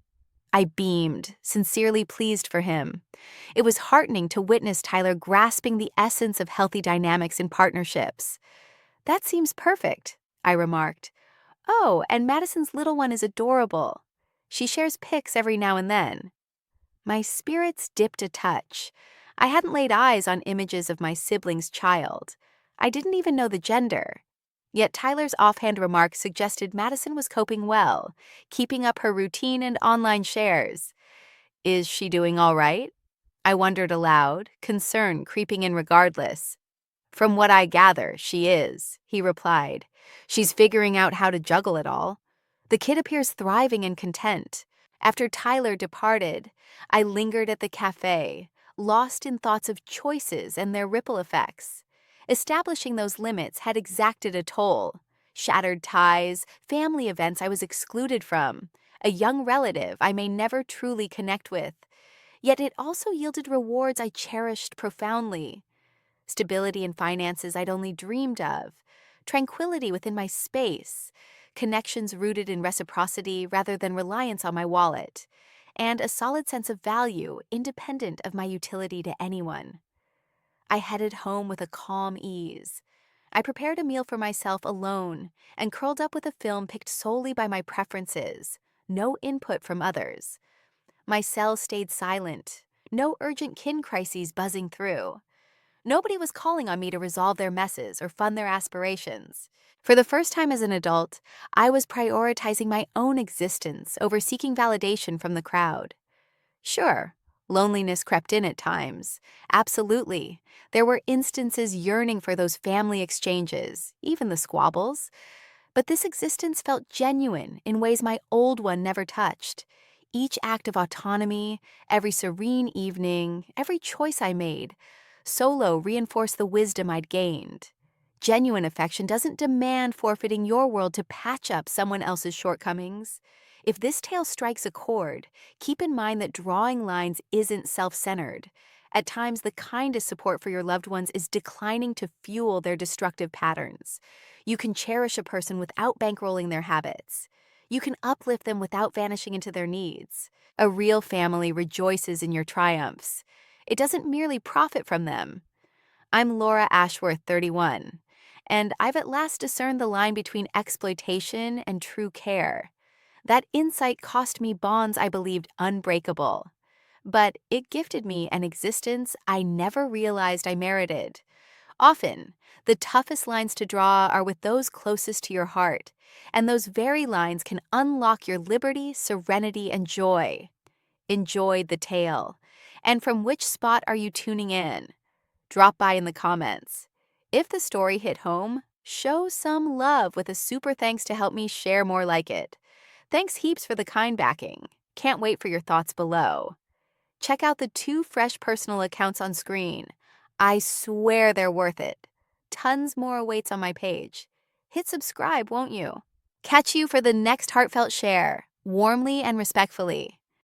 I beamed, sincerely pleased for him. It was heartening to witness Tyler grasping the essence of healthy dynamics in partnerships. "That seems perfect," I remarked. "Oh, and Madison's little one is adorable. She shares pics every now and then." My spirits dipped a touch. I hadn't laid eyes on images of my sibling's child. I didn't even know the gender. Yet Tyler's offhand remarks suggested Madison was coping well, keeping up her routine and online shares. Is she doing all right? I wondered aloud, concern creeping in regardless. From what I gather, she is, he replied. She's figuring out how to juggle it all. The kid appears thriving and content. After Tyler departed, I lingered at the cafe, lost in thoughts of choices and their ripple effects. Establishing those limits had exacted a toll. Shattered ties, family events I was excluded from, a young relative I may never truly connect with. Yet it also yielded rewards I cherished profoundly. Stability in finances I'd only dreamed of, tranquility within my space, connections rooted in reciprocity rather than reliance on my wallet, and a solid sense of value independent of my utility to anyone. I headed home with a calm ease. I prepared a meal for myself alone and curled up with a film picked solely by my preferences, no input from others. My cell stayed silent, no urgent kin crises buzzing through. Nobody was calling on me to resolve their messes or fund their aspirations. For the first time as an adult, I was prioritizing my own existence over seeking validation from the crowd. Sure, loneliness crept in at times. Absolutely. There were instances yearning for those family exchanges, even the squabbles. But this existence felt genuine in ways my old one never touched. Each act of autonomy, every serene evening, every choice I made, solo reinforced the wisdom I'd gained. Genuine affection doesn't demand forfeiting your world to patch up someone else's shortcomings. If this tale strikes a chord, keep in mind that drawing lines isn't self-centered. At times, the kindest support for your loved ones is declining to fuel their destructive patterns. You can cherish a person without bankrolling their habits. You can uplift them without vanishing into their needs. A real family rejoices in your triumphs. It doesn't merely profit from them. I'm Laura Ashworth, 31, and I've at last discerned the line between exploitation and true care. That insight cost me bonds I believed unbreakable, but it gifted me an existence I never realized I merited. Often, the toughest lines to draw are with those closest to your heart, and those very lines can unlock your liberty, serenity, and joy. Enjoyed the tale. And from which spot are you tuning in? Drop by in the comments. If the story hit home, show some love with a super thanks to help me share more like it. Thanks heaps for the kind backing. Can't wait for your thoughts below. Check out the 2 fresh personal accounts on screen. I swear they're worth it. Tons more awaits on my page. Hit subscribe, won't you? Catch you for the next heartfelt share, warmly and respectfully.